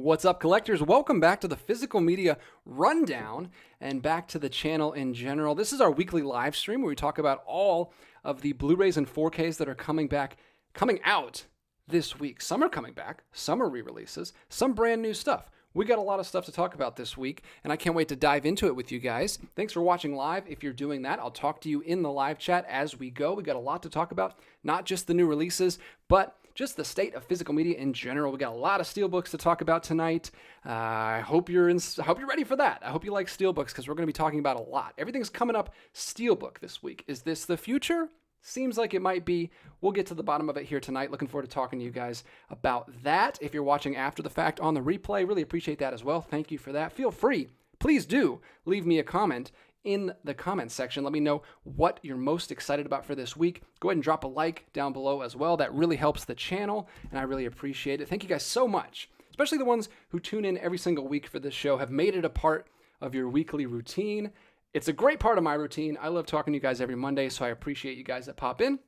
What's up, collectors? Welcome back to the Physical Media Rundown and back to the channel in general. This is our weekly live stream where we talk about all of the Blu-rays and 4Ks that are coming out this week. Some are coming back, some are re-releases, some brand new stuff. We got a lot of stuff to talk about this week, and I can't wait to dive into it with you guys. Thanks for watching live. If you're doing that, I'll talk to you in the live chat as we go. We got a lot to talk about, not just the new releases, but just the state of physical media in general. We got a lot of Steelbooks to talk about tonight. I hope you're ready for that. I hope you like Steelbooks because we're going to be talking about a lot. Everything's coming up Steelbook this week. Is this the future? Seems like it might be. We'll get to the bottom of it here tonight. Looking forward to talking to you guys about that. If you're watching after the fact on the replay, really appreciate that as well. Thank you for that. Feel free, please do leave me a comment in the comments section. Let me know what you're most excited about for this week. Go ahead and drop a like down below as well. That really helps the channel, and I really appreciate it. Thank you guys so much, especially the ones who tune in every single week for this show, have made it a part of your weekly routine. It's a great part of my routine. I love talking to you guys every Monday, so I appreciate you guys that pop in.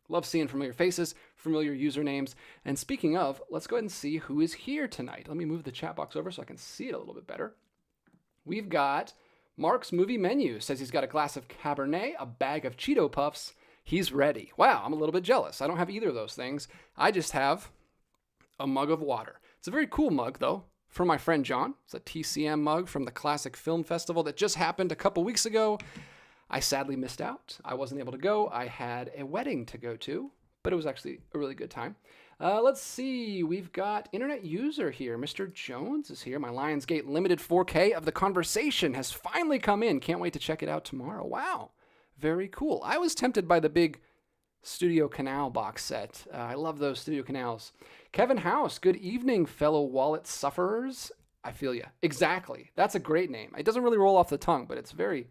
Love seeing familiar faces, familiar usernames. And speaking of, let's go ahead and see who is here tonight. Let me move the chat box over so I can see it a little bit better. We've got Mark's Movie Menu. Says he's got a glass of Cabernet, a bag of Cheeto Puffs. He's ready. Wow, I'm a little bit jealous. I don't have either of those things. I just have a mug of water. It's a very cool mug, though, from my friend John. It's a TCM mug from the Classic Film Festival that just happened a couple weeks ago. I sadly missed out. I wasn't able to go. I had a wedding to go to, but it was actually a really good time. Let's see. We've got internet user here. Mr. Jones is here. My Lionsgate limited 4K of The Conversation has finally come in. Can't wait to check it out tomorrow. Wow. Very cool. I was tempted by the big Studio Canal box set. I love those Studio Canals. Kevin House, good evening, fellow wallet sufferers. I feel ya. Exactly. That's a great name. It doesn't really roll off the tongue, but it's very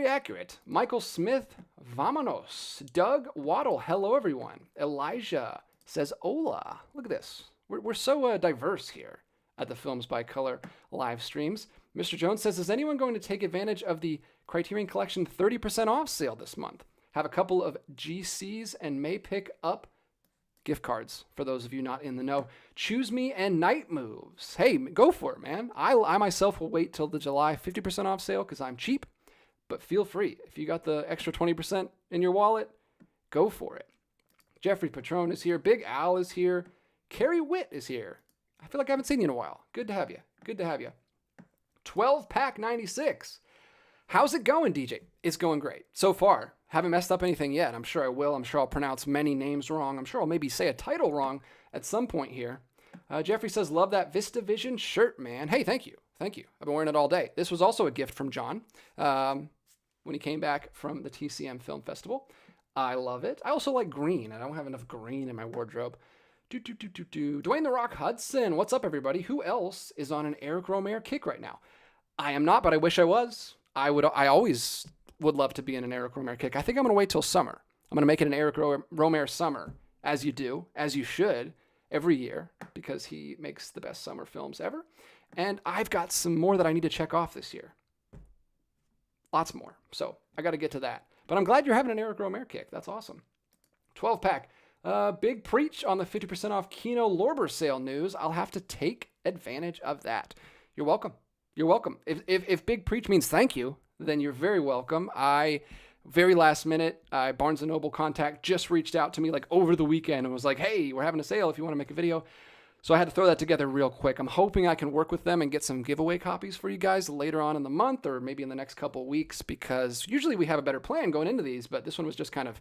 accurate. Michael Smith, vamonos. Doug Waddle, hello everyone. Elijah says hola. Look at this. We're so diverse here at the Films by Color live streams. Mr. Jones says, is anyone going to take advantage of the Criterion Collection 30% off sale this month? Have a couple of GCs and may pick up gift cards for those of you not in the know. Choose Me and Night Moves. Hey, go for it, man. I myself will wait till the July 50% off sale because I'm cheap. But feel free. If you got the extra 20% in your wallet, go for it. Jeffrey Patron is here. Big Al is here. Carrie Witt is here. I feel like I haven't seen you in a while. Good to have you. Good to have you. 12 Pack 96. How's it going, DJ? It's going great. So far. Haven't messed up anything yet. I'm sure I will. I'm sure I'll pronounce many names wrong. I'm sure I'll maybe say a title wrong at some point here. Jeffrey says, love that VistaVision shirt, man. Hey, thank you. Thank you. I've been wearing it all day. This was also a gift from John when he came back from the TCM Film Festival. I love it. I also like green. I don't have enough green in my wardrobe. Dwayne The Rock Hudson. What's up, everybody? Who else is on an Eric Rohmer kick right now? I am not, but I wish I was. I always would love to be in an Eric Rohmer kick. I think I'm going to wait till summer. I'm going to make it an Eric Rohmer summer, as you do, as you should, every year, because he makes the best summer films ever. And I've got some more that I need to check off this year. Lots more. So I got to get to that. But I'm glad you're having an Eric Rohmer kick. That's awesome. 12 pack. Big preach on the 50% off Kino Lorber sale news. I'll have to take advantage of that. You're welcome. You're welcome. If big preach means thank you, then you're very welcome. Very last minute, Barnes & Noble contact just reached out to me like over the weekend and was like, hey, we're having a sale if you want to make a video. So I had to throw that together real quick. I'm hoping I can work with them and get some giveaway copies for you guys later on in the month or maybe in the next couple of weeks, because usually we have a better plan going into these, but this one was just kind of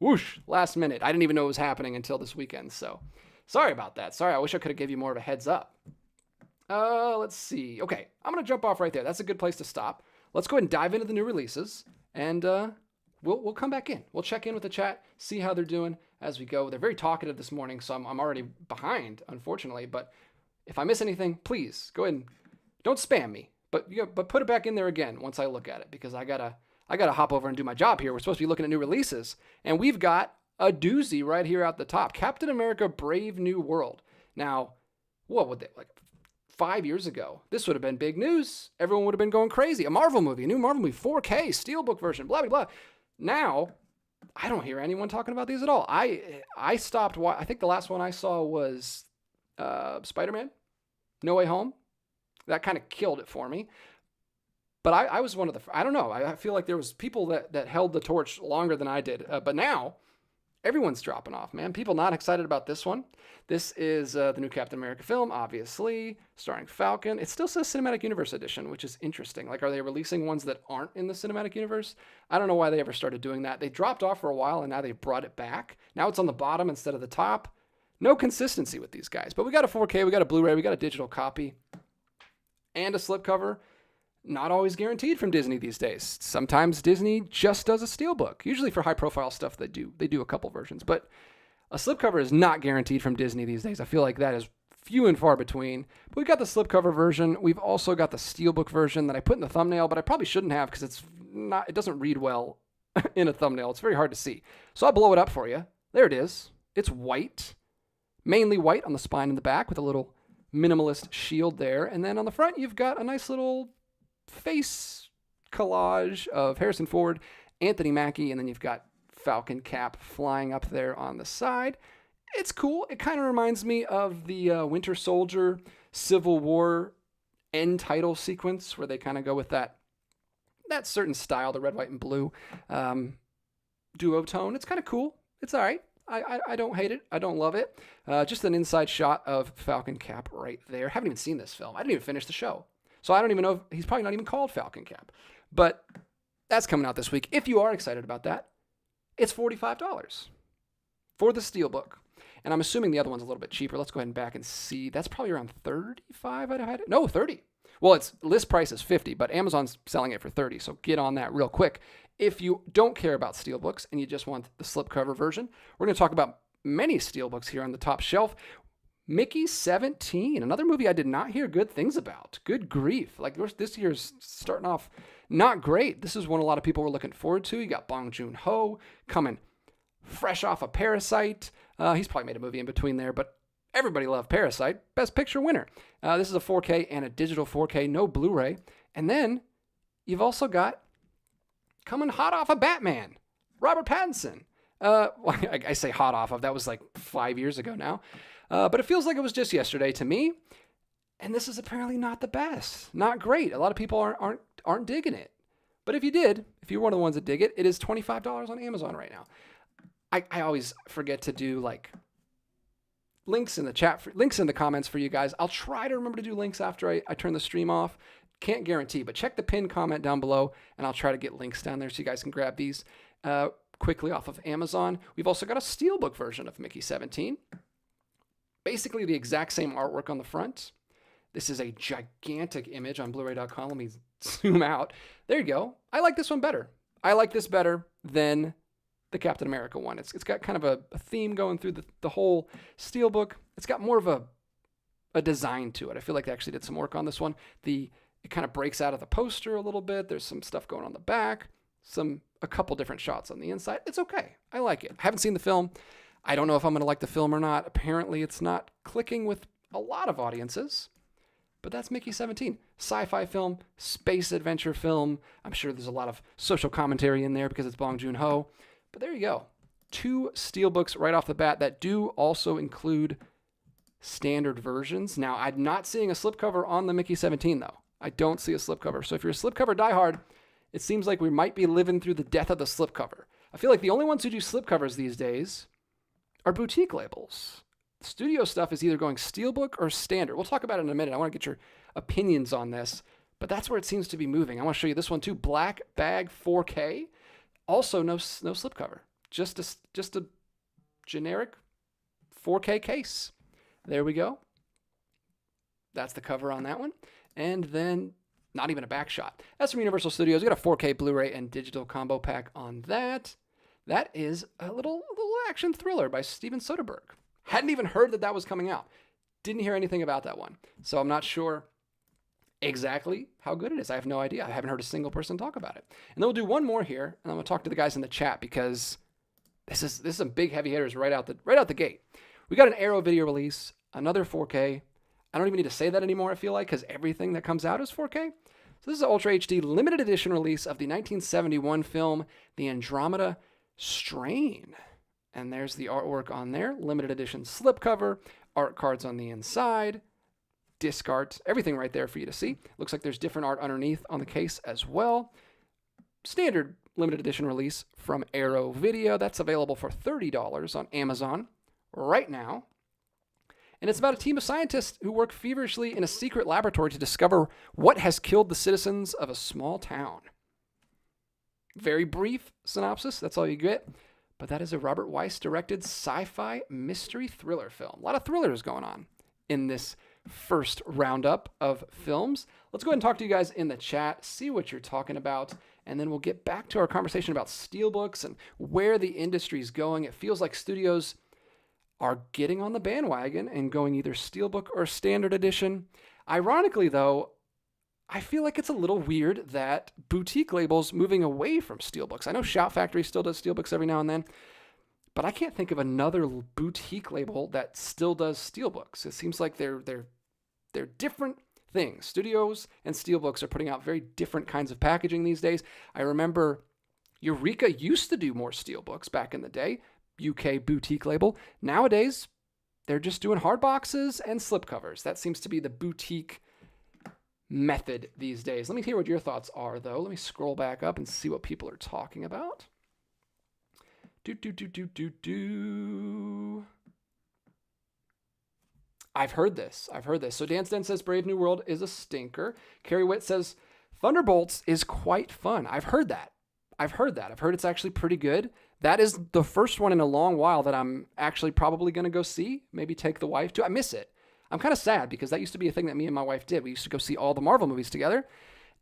whoosh, last minute. I didn't even know it was happening until this weekend. So sorry about that. Sorry. I wish I could have given you more of a heads up. Let's see. Okay. I'm going to jump off right there. That's a good place to stop. Let's go ahead and dive into the new releases and, we'll come back in. We'll check in with the chat, see how they're doing as we go. They're very talkative this morning, so I'm already behind, unfortunately. But if I miss anything, please go ahead and don't spam me. But put it back in there again once I look at it, because I gotta hop over and do my job here. We're supposed to be looking at new releases, and we've got a doozy right here at the top: Captain America: Brave New World. Now, what would they like? 5 years ago, this would have been big news. Everyone would have been going crazy. A Marvel movie, a new Marvel movie, 4K, Steelbook version, blah, blah, blah. Now, I don't hear anyone talking about these at all. I stopped. I think the last one I saw was Spider-Man No Way Home. That kind of killed it for me. But I was one of the, I don't know. I feel like there was people that held the torch longer than I did. But now everyone's dropping off, man. People not excited about this one. This is the new Captain America film, obviously, starring Falcon. It still says Cinematic Universe Edition, which is interesting. Like, are they releasing ones that aren't in the Cinematic Universe? I don't know why they ever started doing that. They dropped off for a while, and now they brought it back. Now it's on the bottom instead of the top. No consistency with these guys. But we got a 4K, we got a Blu-ray, we got a digital copy, and a slipcover. Not always guaranteed from Disney these days. Sometimes Disney just does a steelbook. Usually for high-profile stuff, they do a couple versions. But a slipcover is not guaranteed from Disney these days. I feel like that is few and far between. But we've got the slipcover version. We've also got the steelbook version that I put in the thumbnail, but I probably shouldn't have because it doesn't read well in a thumbnail. It's very hard to see. So I'll blow it up for you. There it is. It's white. Mainly white on the spine and the back with a little minimalist shield there. And then on the front, you've got a nice little face collage of Harrison Ford, Anthony Mackie, and then you've got Falcon Cap flying up there on the side. It's cool. It kind of reminds me of the Winter Soldier Civil War end title sequence where they kind of go with that certain style, the red, white, and blue duotone. It's kind of cool. It's all right. I don't hate it. I don't love it. Just an inside shot of Falcon Cap right there. Haven't even seen this film. I didn't even finish the show. So I don't even know if he's probably not even called Falcon Cap. But that's coming out this week. If you are excited about that, it's $45 for the Steelbook. And I'm assuming the other one's a little bit cheaper. Let's go ahead and back and see. That's probably around $35. I'd have had it. No, $30. Well, its list price is $50, but Amazon's selling it for $30. So get on that real quick. If you don't care about Steelbooks and you just want the slipcover version, we're going to talk about many Steelbooks here on the top shelf. Mickey 17, another movie I did not hear good things about. Good grief. Like, this year's starting off not great. This is one a lot of people were looking forward to. You got Bong Joon-ho coming fresh off of Parasite. He's probably made a movie in between there, but everybody loved Parasite. Best Picture winner. This is a 4K and a digital 4K, no Blu-ray. And then you've also got, coming hot off of Batman, Robert Pattinson. I say hot off of, that was like 5 years ago now. But it feels like it was just yesterday to me. And this is apparently not the best. Not great. A lot of people aren't digging it. But if you did, if you're one of the ones that dig it, it is $25 on Amazon right now. I always forget to do like links in the chat, links in the comments for you guys. I'll try to remember to do links after I turn the stream off. Can't guarantee, but check the pinned comment down below and I'll try to get links down there so you guys can grab these quickly off of Amazon. We've also got a Steelbook version of Mickey 17. Basically the exact same artwork on the front. This is a gigantic image on Blu-ray.com. Let me zoom out. There you go. I like this one better. I like this better than the Captain America one. It's got kind of a theme going through the whole Steelbook. It's got more of a design to it. I feel like they actually did some work on this one. It kind of breaks out of the poster a little bit. There's some stuff going on the back, a couple different shots on the inside. It's okay. I like it. I haven't seen the film. I don't know if I'm going to like the film or not. Apparently, it's not clicking with a lot of audiences. But that's Mickey 17. Sci-fi film, space adventure film. I'm sure there's a lot of social commentary in there because it's Bong Joon-ho. But there you go. 2 Steelbooks right off the bat that do also include standard versions. Now, I'm not seeing a slipcover on the Mickey 17, though. I don't see a slipcover. So if you're a slipcover diehard, it seems like we might be living through the death of the slipcover. I feel like the only ones who do slipcovers these days are boutique labels. Studio stuff is either going Steelbook or standard. We'll talk about it in a minute. I want to get your opinions on this, but that's where it seems to be moving. I want to show you this one too. Black Bag 4K. Also no slipcover. Just a generic 4K case. There we go. That's the cover on that one. And then not even a back shot. That's from Universal Studios. We got a 4K Blu-ray and digital combo pack on that. That is a little action thriller by Steven Soderbergh. Hadn't even heard that was coming out. Didn't hear anything about that one. So I'm not sure exactly how good it is. I have no idea. I haven't heard a single person talk about it. And then we'll do one more here, and I'm going to talk to the guys in the chat because this is some big heavy hitters right out the gate. We got an Arrow video release, another 4K. I don't even need to say that anymore, I feel like, because everything that comes out is 4K. So this is an Ultra HD limited edition release of the 1971 film, The Andromeda Strain. And there's the artwork on there. Limited edition slipcover, art cards on the inside. disc art, everything right there for you to see. Looks like there's different art underneath on the case as well. Standard limited edition release from Arrow Video. That's available for $30 on Amazon right now. And it's about a team of scientists who work feverishly in a secret laboratory to discover what has killed the citizens of a small town. Very brief synopsis, that's all you get. But that is a Robert Weiss-directed sci-fi mystery thriller film. A lot of thrillers going on in this first roundup of films. Let's go ahead and talk to you guys in the chat, see what you're talking about, and then we'll get back to our conversation about Steelbooks and where the industry's going. It feels like studios are getting on the bandwagon and going either Steelbook or Standard Edition. Ironically, though, I feel like it's a little weird that boutique labels moving away from Steelbooks. I know Shout Factory still does Steelbooks every now and then, but I can't think of another boutique label that still does Steelbooks. It seems like they're different things. Studios and Steelbooks are putting out very different kinds of packaging these days. I remember Eureka used to do more Steelbooks back in the day, UK boutique label. Nowadays, they're just doing hard boxes and slipcovers. That seems to be the boutique method these days. Let me hear what your thoughts are, though. Let me scroll back up and see what people are talking about. I've heard this. So Dance Den says Brave New World is a stinker. Carrie Witt says Thunderbolts is quite fun. I've heard that. I've heard it's actually pretty good. That is the first one in a long while that I'm actually probably going to go see. Maybe take the wife to. I miss it. I'm kind of sad because that used to be a thing that me and my wife did. We used to go see all the Marvel movies together,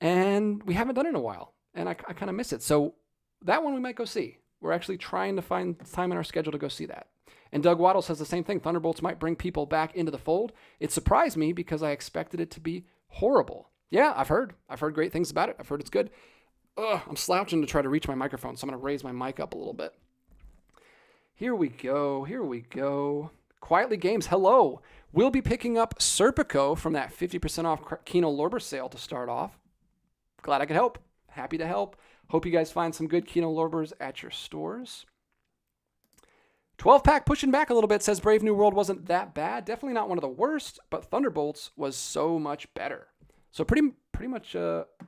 and we haven't done it in a while, and I kind of miss it. So that one we might go see. We're actually trying to find time in our schedule to go see that. And Doug Waddle says the same thing. Thunderbolts might bring people back into the fold. It surprised me because I expected it to be horrible. Yeah, I've heard great things about it. I've heard it's good. I'm slouching to try to reach my microphone, so I'm going to raise my mic up a little bit. Here we go. Quietly Games, hello. We'll be picking up Serpico from that 50% off Kino Lorber sale to start off. Glad I could help. Happy to help. Hope you guys find some good Kino Lorbers at your stores. 12-pack pushing back a little bit, says Brave New World wasn't that bad. Definitely not one of the worst, but Thunderbolts was so much better. So pretty much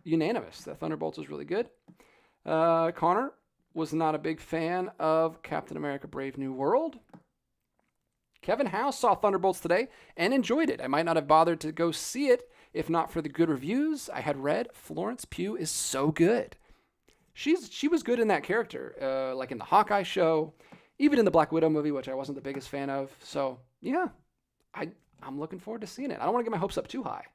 unanimous that Thunderbolts was really good. Connor was not a big fan of Captain America Brave New World. Kevin House saw Thunderbolts today and enjoyed it. I might not have bothered to go see it if not for the good reviews I had read. Florence Pugh is so good. She was good in that character, like in the Hawkeye show, even in the Black Widow movie, which I wasn't the biggest fan of. So yeah, I'm looking forward to seeing it. I don't want to get my hopes up too high,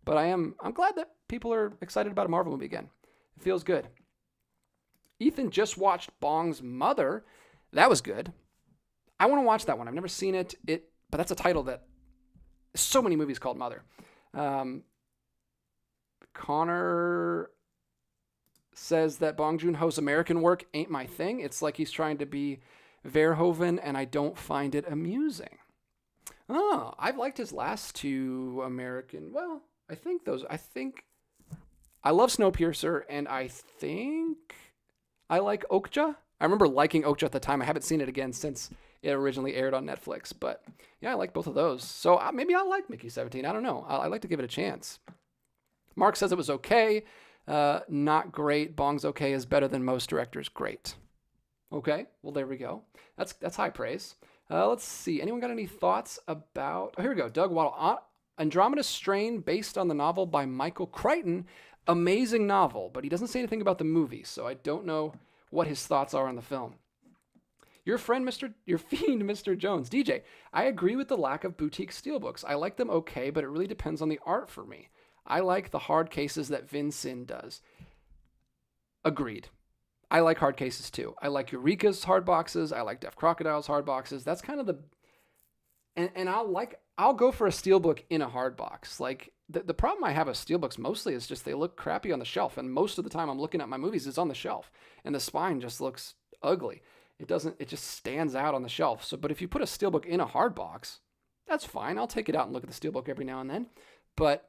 but I'm glad that people are excited about a Marvel movie again. It feels good. Ethan just watched Bong's Mother. That was good. I want to watch that one. I've never seen it. But that's a title that so many movies called Mother. Connor says that Bong Joon-ho's American work ain't my thing. It's like he's trying to be Verhoeven, and I don't find it amusing. Oh, I've liked his last two American. Well, I love Snowpiercer, and I think I like Okja. I remember liking Okja at the time. I haven't seen it again since it originally aired on Netflix. But yeah, I like both of those. So maybe I'll like Mickey 17. I don't know. I like to give it a chance. Mark says it was okay. Not great. Bong's okay is better than most directors. Great. Okay. Well, there we go. That's high praise. Let's see. Anyone got any thoughts about... Oh, here we go. Doug Waddle. Andromeda Strain, based on the novel by Michael Crichton. Amazing novel, but he doesn't say anything about the movie, so I don't know what his thoughts are on the film. Your fiend, Mr. Jones. DJ, I agree with the lack of boutique steelbooks. I like them okay, but it really depends on the art for me. I like the hard cases that Vin Sin does. Agreed. I like hard cases too. I like Eureka's hard boxes. I like Deaf Crocodile's hard boxes. That's kind of the... And I'll go for a steelbook in a hard box. Like, the problem I have with steelbooks mostly is just they look crappy on the shelf. And most of the time I'm looking at my movies, it's on the shelf. And the spine just looks ugly. It just stands out on the shelf. So, but if you put a steelbook in a hard box, that's fine. I'll take it out and look at the steelbook every now and then. But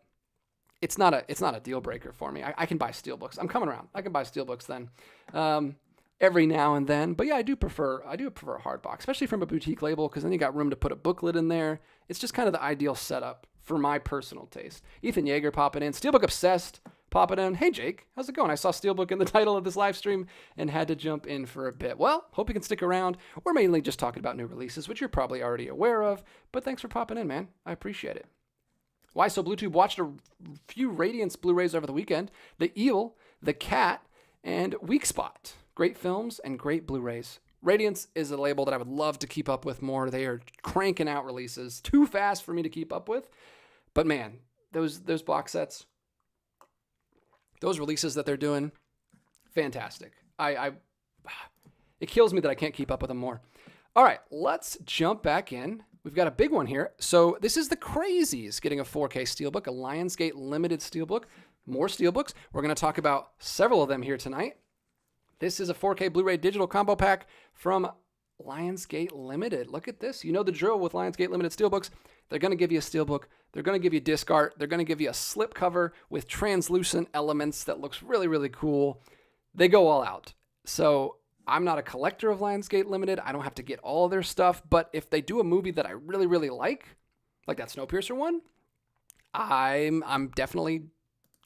it's not a deal breaker for me. I can buy steelbooks. I'm coming around. I can buy steelbooks then. Every now and then. But yeah, I do prefer a hard box, especially from a boutique label, because then you got room to put a booklet in there. It's just kind of the ideal setup for my personal taste. Ethan Yeager popping in. Steelbook Obsessed popping in. Hey, Jake, how's it going? I saw Steelbook in the title of this live stream and had to jump in for a bit. Well, hope you can stick around. We're mainly just talking about new releases, which you're probably already aware of, but thanks for popping in, man. I appreciate it. Why So Bluetooth watched a few Radiance Blu-rays over the weekend. The Eel, The Cat, and Weak Spot. Great films and great Blu-rays. Radiance is a label that I would love to keep up with more. They are cranking out releases too fast for me to keep up with. But man, those box sets, those releases that they're doing, fantastic. It kills me that I can't keep up with them more. All right, let's jump back in. We've got a big one here. So this is the Crazies getting a 4K Steelbook, a Lionsgate limited Steelbook. More Steelbooks. We're going to talk about several of them here tonight. This is a 4K Blu-ray digital combo pack from Lionsgate Limited. Look at this. You know the drill with Lionsgate Limited Steelbooks. They're going to give you a Steelbook. They're going to give you disc art. They're going to give you a slip cover with translucent elements that looks really, really cool. They go all out. So I'm not a collector of Lionsgate Limited. I don't have to get all of their stuff. But if they do a movie that I really, really like that Snowpiercer one, I'm definitely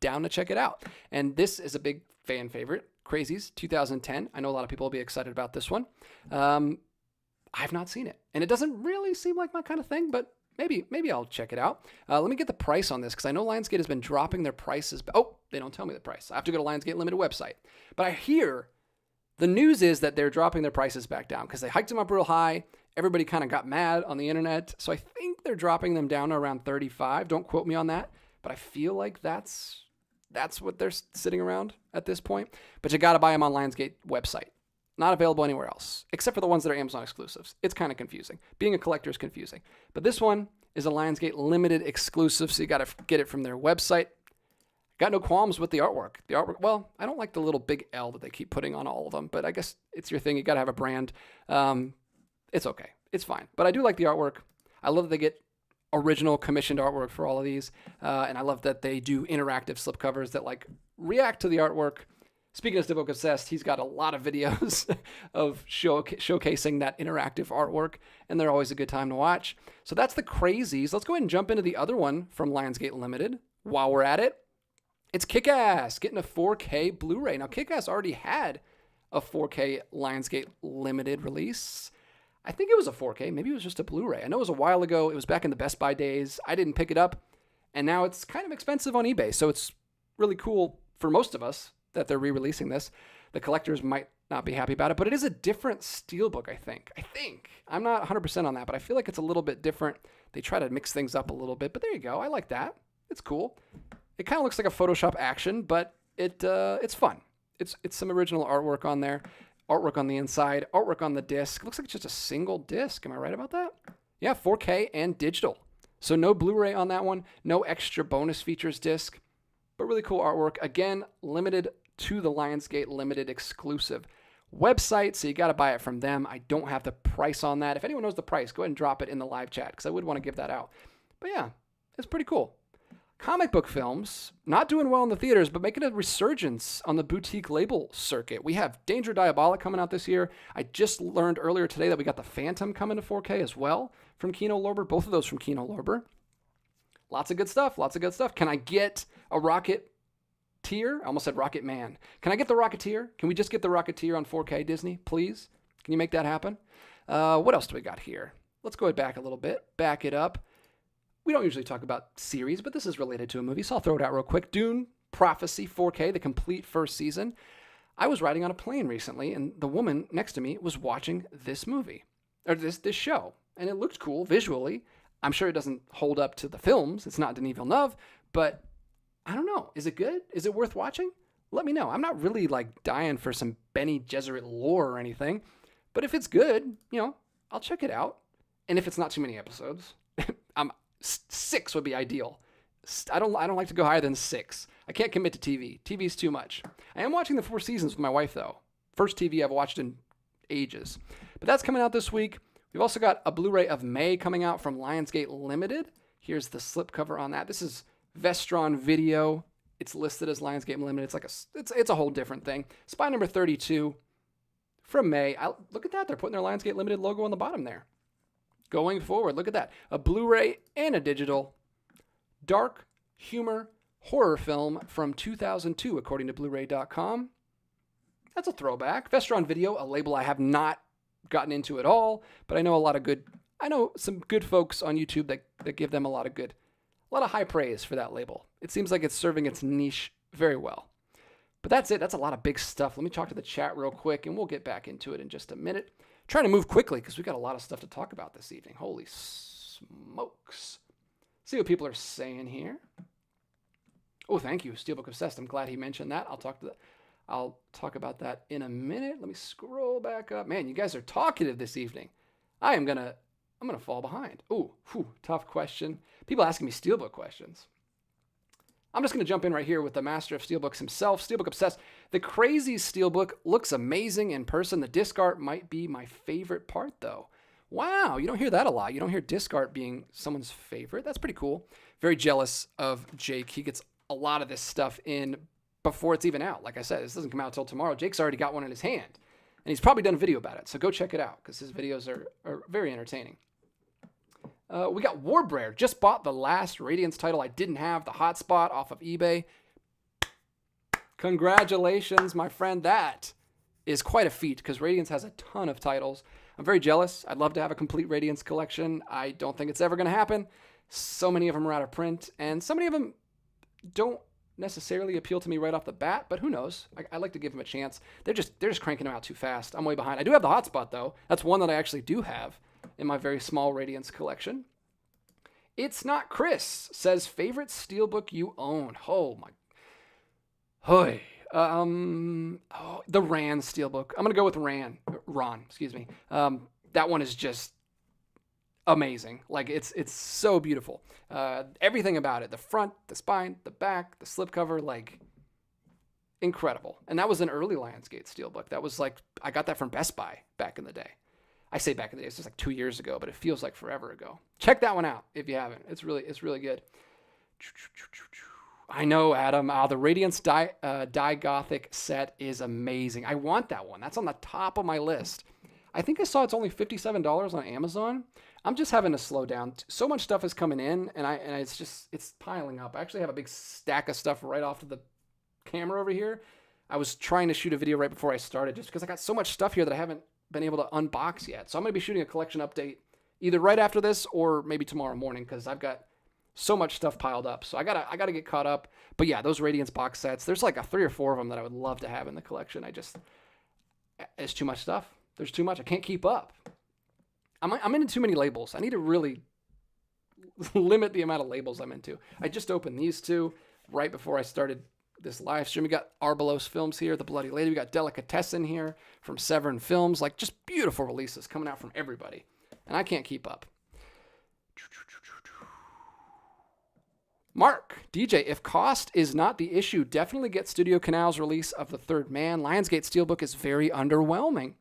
down to check it out. And this is a big fan favorite. Crazies 2010. I know a lot of people will be excited about this one. I've not seen it, and it doesn't really seem like my kind of thing, but maybe I'll check it out. Let me get the price on this because I know Lionsgate has been dropping their prices. Oh, they don't tell me the price. I have to go to Lionsgate Limited website. But I hear the news is that they're dropping their prices back down because they hiked them up real high. Everybody kind of got mad on the internet. So I think they're dropping them down to around $35. Don't quote me on that, but I feel like that's what they're sitting around at this point. But you got to buy them on Lionsgate website. Not available anywhere else, except for the ones that are Amazon exclusives. It's kind of confusing. Being a collector is confusing. But this one is a Lionsgate limited exclusive, so you got to get it from their website. Got no qualms with the artwork. The artwork, well, I don't like the little big L that they keep putting on all of them, but I guess it's your thing. You got to have a brand. It's okay. It's fine. But I do like the artwork. I love that they get original commissioned artwork for all of these. And I love that they do interactive slipcovers that like react to the artwork. Speaking of Steelbook Obsessed, he's got a lot of videos of showcasing that interactive artwork, and they're always a good time to watch. So that's the Crazies. Let's go ahead and jump into the other one from Lionsgate Limited. While we're at it, it's Kick-Ass getting a 4K Blu-ray. Now, Kick-Ass already had a 4K Lionsgate Limited release. I think it was a 4K. Maybe it was just a Blu-ray. I know it was a while ago. It was back in the Best Buy days. I didn't pick it up, and now it's kind of expensive on eBay, so it's really cool for most of us that they're re-releasing this. The collectors might not be happy about it, but it is a different Steelbook, I think. I'm not 100% on that, but I feel like it's a little bit different. They try to mix things up a little bit, but there you go. I like that. It's cool. It kind of looks like a Photoshop action, but it's fun. It's some original artwork on there. Artwork on the inside, artwork on the disc. Looks like it's just a single disc. Am I right about that? Yeah, 4K and digital. So no Blu-ray on that one. No extra bonus features disc, but really cool artwork. Again, limited to the Lionsgate Limited exclusive website, so you got to buy it from them. I don't have the price on that. If anyone knows the price, go ahead and drop it in the live chat because I would want to give that out. But yeah, it's pretty cool. Comic book films, not doing well in the theaters, but making a resurgence on the boutique label circuit. We have Danger Diabolik coming out this year. I just learned earlier today that we got The Phantom coming to 4K as well from Kino Lorber. Both of those from Kino Lorber. Lots of good stuff. Can I get a Rocketeer? I almost said Rocket Man. Can I get the Rocketeer? Can we just get the Rocketeer on 4K, Disney, please? Can you make that happen? What else do we got here? Let's go back a little bit. Back it up. We don't usually talk about series, but this is related to a movie, so I'll throw it out real quick. Dune, Prphecy, 4K, the complete first season. I was riding on a plane recently, and the woman next to me was watching this movie, or this show, and it looked cool visually. I'm sure it doesn't hold up to the films. It's not Denis Villeneuve, but I don't know. Is it good? Is it worth watching? Let me know. I'm not really like dying for some Bene Gesserit lore or anything, but if it's good, I'll check it out. And if it's not too many episodes, 6 would be ideal. I don't like to go higher than 6. I can't commit to TV. TV's too much. I am watching the 4 seasons with my wife though. First TV I've watched in ages. But that's coming out this week. We've also got a Blu-ray of May coming out from Lionsgate Limited. Here's the slipcover on that. This is Vestron Video. It's listed as Lionsgate Limited. It's a whole different thing. Spy number 32 from May. Look at that. They're putting their Lionsgate Limited logo on the bottom there. Going forward, look at that. A Blu-ray and a digital. dark humor horror film from 2002, according to Blu-ray.com. That's a throwback. Vestron Video, a label I have not gotten into at all, but I know some good folks on YouTube that give them a lot of high praise for that label. It seems like it's serving its niche very well. But that's it. That's a lot of big stuff. Let me talk to the chat real quick, and we'll get back into it in just a minute. Trying to move quickly because we've got a lot of stuff to talk about this evening. Holy smokes. See what people are saying here. Oh, thank you, Steelbook Obsessed. I'm glad he mentioned that. I'll talk about that in a minute. Let me scroll back up. Man, you guys are talkative this evening. I'm gonna fall behind. Ooh, tough question. People asking me Steelbook questions. I'm just going to jump in right here with the master of Steelbooks himself, Steelbook Obsessed. The crazy Steelbook looks amazing in person. The disc art might be my favorite part, though. Wow, you don't hear that a lot. You don't hear disc art being someone's favorite. That's pretty cool. Very jealous of Jake. He gets a lot of this stuff in before it's even out. Like I said, this doesn't come out until tomorrow. Jake's already got one in his hand, and he's probably done a video about it. So go check it out because his videos are very entertaining. We got Warbreyer. Just bought the last Radiance title I didn't have, the Hotspot, off of eBay. Congratulations, my friend. That is quite a feat because Radiance has a ton of titles. I'm very jealous. I'd love to have a complete Radiance collection. I don't think it's ever going to happen. So many of them are out of print, and so many of them don't necessarily appeal to me right off the bat, but who knows? I like to give them a chance. They're just cranking them out too fast. I'm way behind. I do have the Hotspot, though. That's one that I actually do have in my very small Radiance collection. It's Not Chris says, favorite Steelbook you own. Oh my. Hoy. The Ran Steelbook. I'm going to go with Ron, excuse me. That one is just amazing. Like it's so beautiful. Everything about it, the front, the spine, the back, the slipcover, like incredible. And that was an early Lionsgate Steelbook. That was like, I got that from Best Buy back in the day. I say back in the day, it's just like 2 years ago, but it feels like forever ago. Check that one out if you haven't. It's really good. I know, Adam. The Radiance Die Gothic set is amazing. I want that one. That's on the top of my list. I think I saw it's only $57 on Amazon. I'm just having to slow down. So much stuff is coming in, and it's piling up. I actually have a big stack of stuff right off to the camera over here. I was trying to shoot a video right before I started just because I got so much stuff here that I haven't been able to unbox yet. So I'm going to be shooting a collection update either right after this or maybe tomorrow morning because I've got so much stuff piled up. So I gotta get caught up. But yeah, those Radiance box sets, there's like 3 or 4 of them that I would love to have in the collection. It's too much stuff. There's too much. I can't keep up. I'm into too many labels. I need to really limit the amount of labels I'm into. I just opened these two right before I started this live stream. We got Arbalos Films here, The Bloody Lady. We got Delicatessen here from Severn Films. Like just beautiful releases coming out from everybody. And I can't keep up. Mark, DJ, if cost is not the issue, definitely get Studio Canal's release of The Third Man. Lionsgate Steelbook is very underwhelming.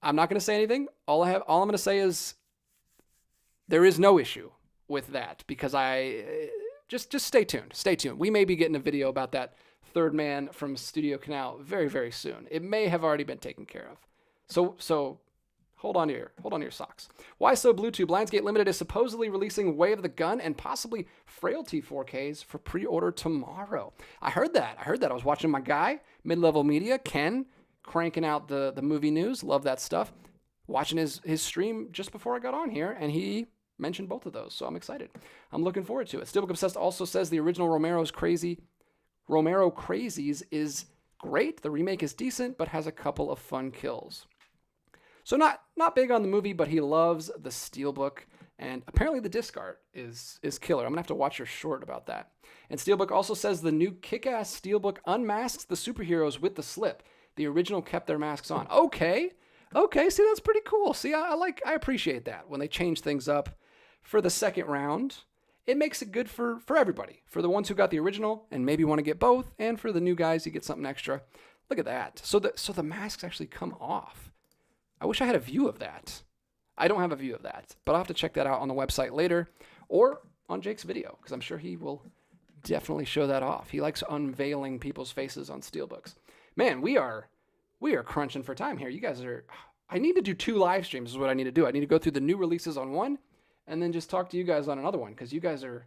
I'm not going to say anything. All I'm going to say is there is no issue with that because just stay tuned. Stay tuned. We may be getting a video about that Third Man from Studio Canal very, very soon. It may have already been taken care of. So hold on to your socks. Why So Bluetooth? Lionsgate Limited is supposedly releasing Way of the Gun and possibly Frailty 4Ks for pre-order tomorrow. I heard that. I was watching my guy, Mid-Level Media, Ken, cranking out the movie news. Love that stuff. Watching his stream just before I got on here, and he mentioned both of those, so I'm excited. I'm looking forward to it. Steelbook Obsessed also says the original Romero Crazies is great. The remake is decent, but has a couple of fun kills. So not big on the movie, but he loves the Steelbook, and apparently the disc art is killer. I'm going to have to watch your short about that. And Steelbook also says the new kick-ass Steelbook unmasks the superheroes with the slip. The original kept their masks on. Okay, see, that's pretty cool. See, I appreciate that. When they change things up for the second round, it makes it good for everybody. For the ones who got the original and maybe want to get both, and for the new guys, you get something extra. Look at that. So the masks actually come off. I wish I had a view of that. I don't have a view of that, but I'll have to check that out on the website later or on Jake's video because I'm sure he will definitely show that off. He likes unveiling people's faces on Steelbooks. Man, we are crunching for time here. You guys are... I need to do 2 live streams is what I need to do. I need to go through the new releases on one and then just talk to you guys on another one, because you guys are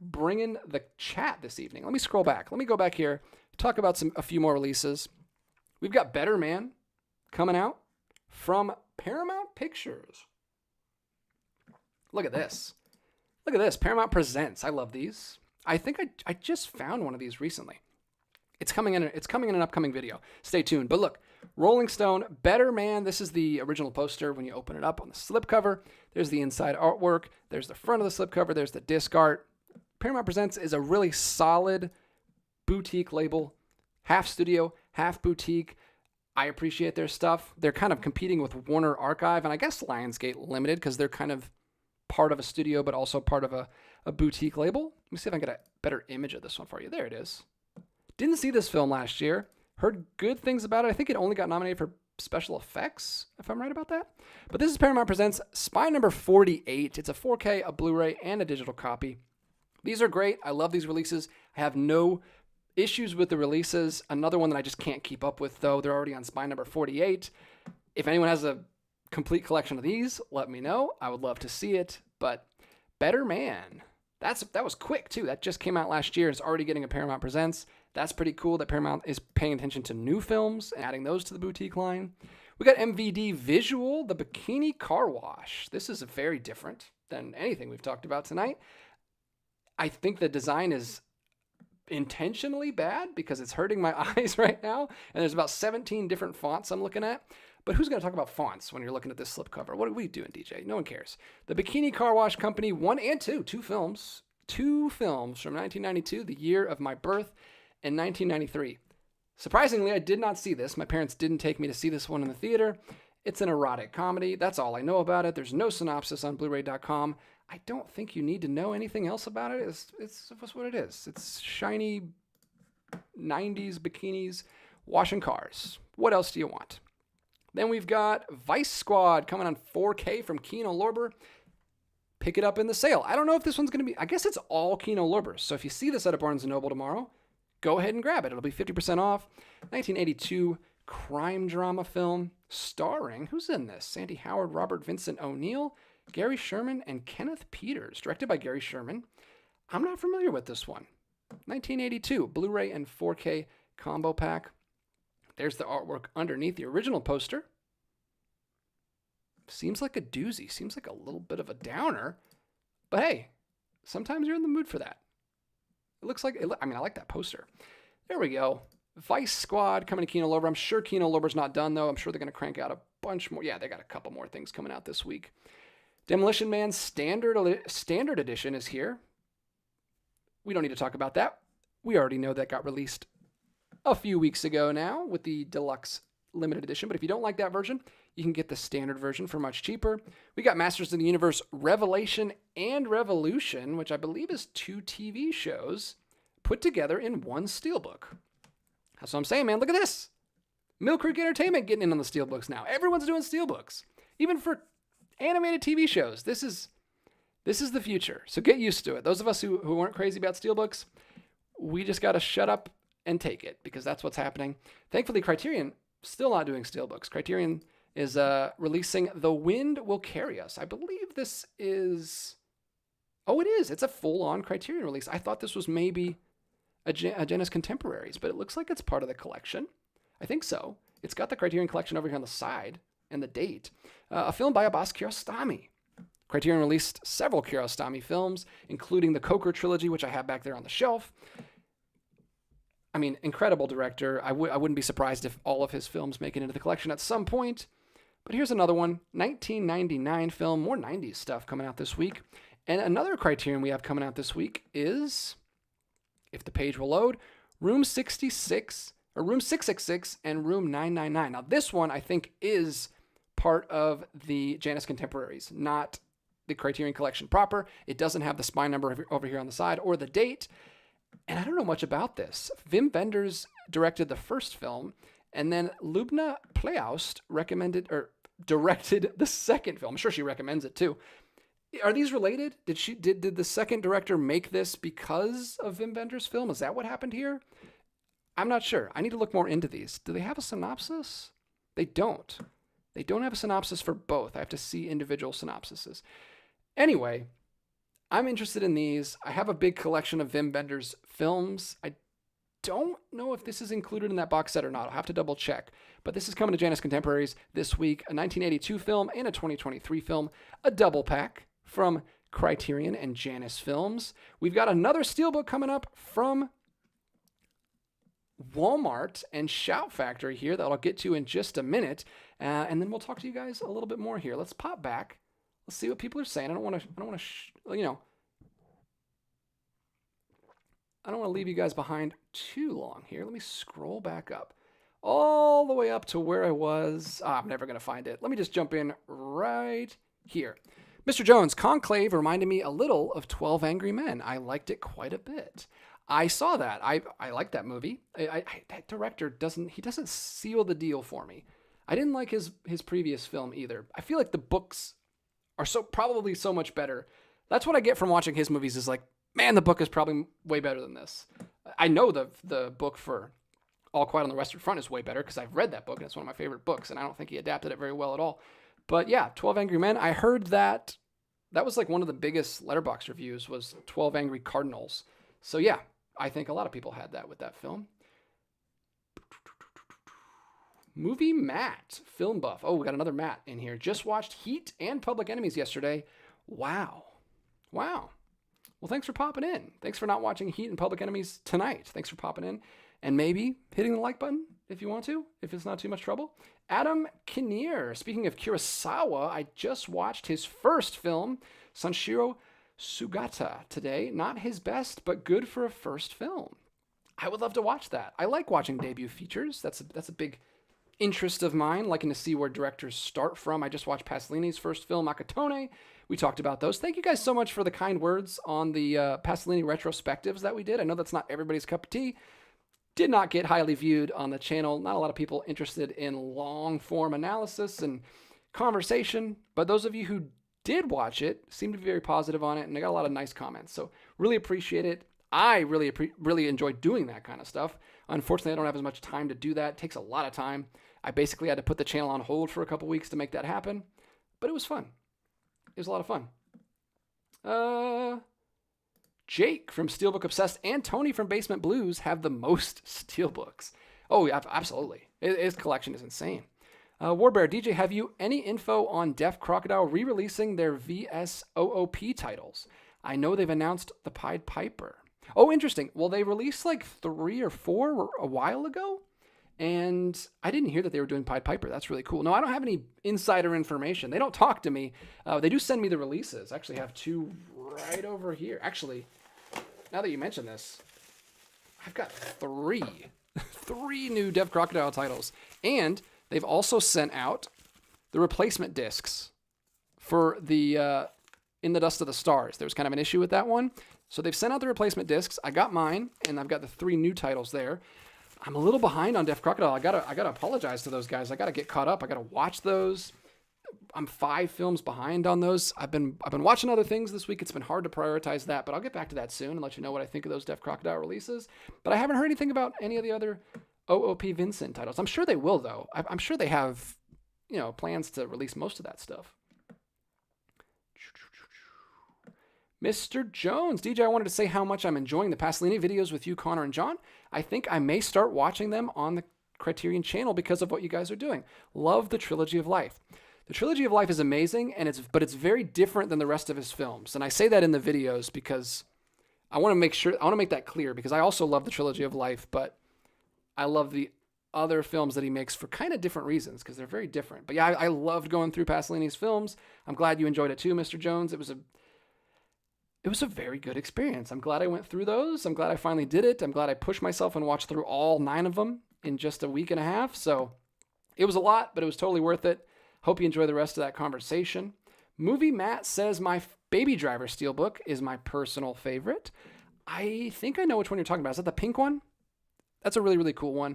bringing the chat this evening. Let me scroll back. Let me go back here, talk about a few more releases. We've got Better Man coming out from Paramount Pictures. Look at this. Look at this. Paramount Presents. I love these. I think I just found one of these recently. It's coming in an upcoming video. Stay tuned. But look, Rolling Stone, Better Man. This is the original poster when you open it up on the slipcover. There's the inside artwork. There's the front of the slipcover. There's the disc art. Paramount Presents is a really solid boutique label. Half studio, half boutique. I appreciate their stuff. They're kind of competing with Warner Archive and I guess Lionsgate Limited, because they're kind of part of a studio but also part of a boutique label. Let me see if I can get a better image of this one for you. There it is. Didn't see this film last year. Heard good things about it. I think it only got nominated for special effects, if I'm right about that. But this is Paramount Presents Spine number 48. It's a 4K, a Blu-ray, and a digital copy. These are great. I love these releases. I have no issues with the releases. Another one that I just can't keep up with, though. They're already on Spine number 48. If anyone has a complete collection of these, let me know. I would love to see it. But Better Man. That was quick, too. That just came out last year. It's already getting a Paramount Presents. That's pretty cool that Paramount is paying attention to new films and adding those to the boutique line. We got MVD Visual, The Bikini Car Wash. This is very different than anything we've talked about tonight. I think the design is intentionally bad because it's hurting my eyes right now. And there's about 17 different fonts I'm looking at. But who's going to talk about fonts when you're looking at this slipcover? What are we doing, DJ? No one cares. The Bikini Car Wash Company 1 and 2, two films from 1992, the year of my birth, and 1993. Surprisingly, I did not see this. My parents didn't take me to see this one in the theater. It's an erotic comedy. That's all I know about it. There's no synopsis on Blu-ray.com. I don't think you need to know anything else about it. It's what it is. It's shiny 90s bikinis washing cars. What else do you want? Then we've got Vice Squad coming on 4K from Kino Lorber. Pick it up in the sale. I don't know if this one's going to be... I guess it's all Kino Lorbers. So if you see this at a Barnes & Noble tomorrow, go ahead and grab it. It'll be 50% off. 1982 crime drama film starring... Who's in this? Sandy Howard, Robert Vincent O'Neill, Gary Sherman, and Kenneth Peters. Directed by Gary Sherman. I'm not familiar with this one. 1982 Blu-ray and 4K combo pack. There's the artwork underneath the original poster. Seems like a doozy. Seems like a little bit of a downer. But hey, sometimes you're in the mood for that. It looks like... I like that poster. There we go. Vice Squad coming to Kino Lorber. I'm sure Kino Lorber's not done, though. I'm sure they're going to crank out a bunch more. Yeah, they got a couple more things coming out this week. Demolition Man Standard Edition is here. We don't need to talk about that. We already know that got released a few weeks ago now with the deluxe limited edition. But if you don't like that version, you can get the standard version for much cheaper. We got Masters of the Universe Revelation and Revolution, which I believe is 2 TV shows put together in one Steelbook. That's what I'm saying, man. Look at this. Mill Creek Entertainment getting in on the Steelbooks now. Everyone's doing Steelbooks. Even for animated TV shows. This is the future. So get used to it. Those of us who weren't crazy about Steelbooks, we just got to shut up and take it because that's what's happening. Thankfully, Criterion still not doing Steelbooks. Criterion is releasing The Wind Will Carry Us. I believe this is... Oh, it is. It's a full-on Criterion release. I thought this was maybe a Janus Contemporaries, but it looks like it's part of the collection. I think so. It's got the Criterion Collection over here on the side and the date. A film by Abbas Kiarostami. Criterion released several Kiarostami films, including the Coker trilogy, which I have back there on the shelf. I mean, incredible director. I wouldn't be surprised if all of his films make it into the collection at some point. But here's another one, 1999 film, more 90s stuff coming out this week. And another Criterion we have coming out this week is, if the page will load, Room 666 and Room 999. Now this one I think is part of the Janus Contemporaries, not the Criterion Collection proper. It doesn't have the spine number over here on the side or the date. And I don't know much about this. Wim Wenders directed the first film, and then Lubna Playoust directed the second film. I'm sure she recommends it too. Are these related? Did the second director make this because of Wim Wenders' film? Is that what happened here? I'm not sure. I need to look more into these. Do they have a synopsis? They don't. They don't have a synopsis for both. I have to see individual synopsises. Anyway, I'm interested in these. I have a big collection of Wim Wenders films. I don't know if this is included in that box set or not. I'll have to double check. But this is coming to Janus Contemporaries this week. A 1982 film and a 2023 film. A double pack from Criterion and Janus Films. We've got another Steelbook coming up from Walmart and Shout Factory here that I'll get to in just a minute. And then we'll talk to you guys a little bit more here. Let's pop back. Let's see what people are saying. I don't want to leave you guys behind too long here. Let me scroll back up all the way up to where I was. I'm never going to find it. Let me just jump in right here. Mr. Jones, Conclave reminded me a little of 12 Angry Men. I liked it quite a bit. I saw that. I like that movie. That director doesn't seal the deal for me. I didn't like his previous film either. I feel like the books are probably so much better. That's what I get from watching his movies is like, man, the book is probably way better than this. I know the book for All Quiet on the Western Front is way better because I've read that book and it's one of my favorite books, and I don't think he adapted it very well at all. But yeah, 12 Angry Men, I heard that was like one of the biggest Letterboxd reviews was 12 Angry Cardinals. So yeah, I think a lot of people had that with that film. Movie Matt, film buff. Oh, we got another Matt in here. Just watched Heat and Public Enemies yesterday. Wow. Well, thanks for popping in. Thanks for not watching Heat and Public Enemies tonight. Thanks for popping in. And maybe hitting the like button if you want to, if it's not too much trouble. Adam Kinnear. Speaking of Kurosawa, I just watched his first film, Sanshiro Sugata, today. Not his best, but good for a first film. I would love to watch that. I like watching debut features. That's a big interest of mine, liking to see where directors start from. I just watched Pasolini's first film, Akatone. We talked about those. Thank you guys so much for the kind words on the Pasolini retrospectives that we did. I know that's not everybody's cup of tea. Did not get highly viewed on the channel. Not a lot of people interested in long-form analysis and conversation, but those of you who did watch it seemed to be very positive on it, and I got a lot of nice comments. So really appreciate it. I really enjoy doing that kind of stuff. Unfortunately, I don't have as much time to do that. It takes a lot of time. I basically had to put the channel on hold for a couple weeks to make that happen, but it was fun. It was a lot of fun. Jake from Steelbook Obsessed and Tony from Basement Blues have the most Steelbooks. Oh, yeah, absolutely. His collection is insane. Warbear, DJ, have you any info on Deaf Crocodile re-releasing their VSOOP titles? I know they've announced the Pied Piper. Oh, interesting. Well, they released like 3 or 4 a while ago, and I didn't hear that they were doing Pied Piper. That's really cool. No, I don't have any insider information. They don't talk to me. They do send me the releases. I actually have 2 right over here. Actually, now that you mention this, I've got 3 new Deaf Crocodile titles, and they've also sent out the replacement discs for the In the Dust of the Stars. There was kind of an issue with that one. So they've sent out the replacement discs. I got mine, and I've got the 3 new titles there. I'm a little behind on Deaf Crocodile. I gotta apologize to those guys. I gotta get caught up. I gotta watch those. I'm 5 films behind on those. I've been watching other things this week. It's been hard to prioritize that, but I'll get back to that soon and let you know what I think of those Deaf Crocodile releases. But I haven't heard anything about any of the other OOP Vincent titles. I'm sure they will, though. I'm sure they have, plans to release most of that stuff. Mr. Jones, DJ, I wanted to say how much I'm enjoying the Pasolini videos with you, Connor and John. I think I may start watching them on the Criterion channel because of what you guys are doing. Love the Trilogy of Life. The Trilogy of Life is amazing, but it's very different than the rest of his films. And I say that in the videos because I want to make that clear, because I also love the Trilogy of Life, but I love the other films that he makes for kind of different reasons, because they're very different. But yeah, I loved going through Pasolini's films. I'm glad you enjoyed it too, Mr. Jones. It was a very good experience. I'm glad I went through those. I'm glad I finally did it. I'm glad I pushed myself and watched through all 9 of them in just a week and a half. So it was a lot, but it was totally worth it. Hope you enjoy the rest of that conversation. Movie Matt says my Baby Driver Steelbook is my personal favorite. I think I know which one you're talking about. Is that the pink one? That's a really, really cool one.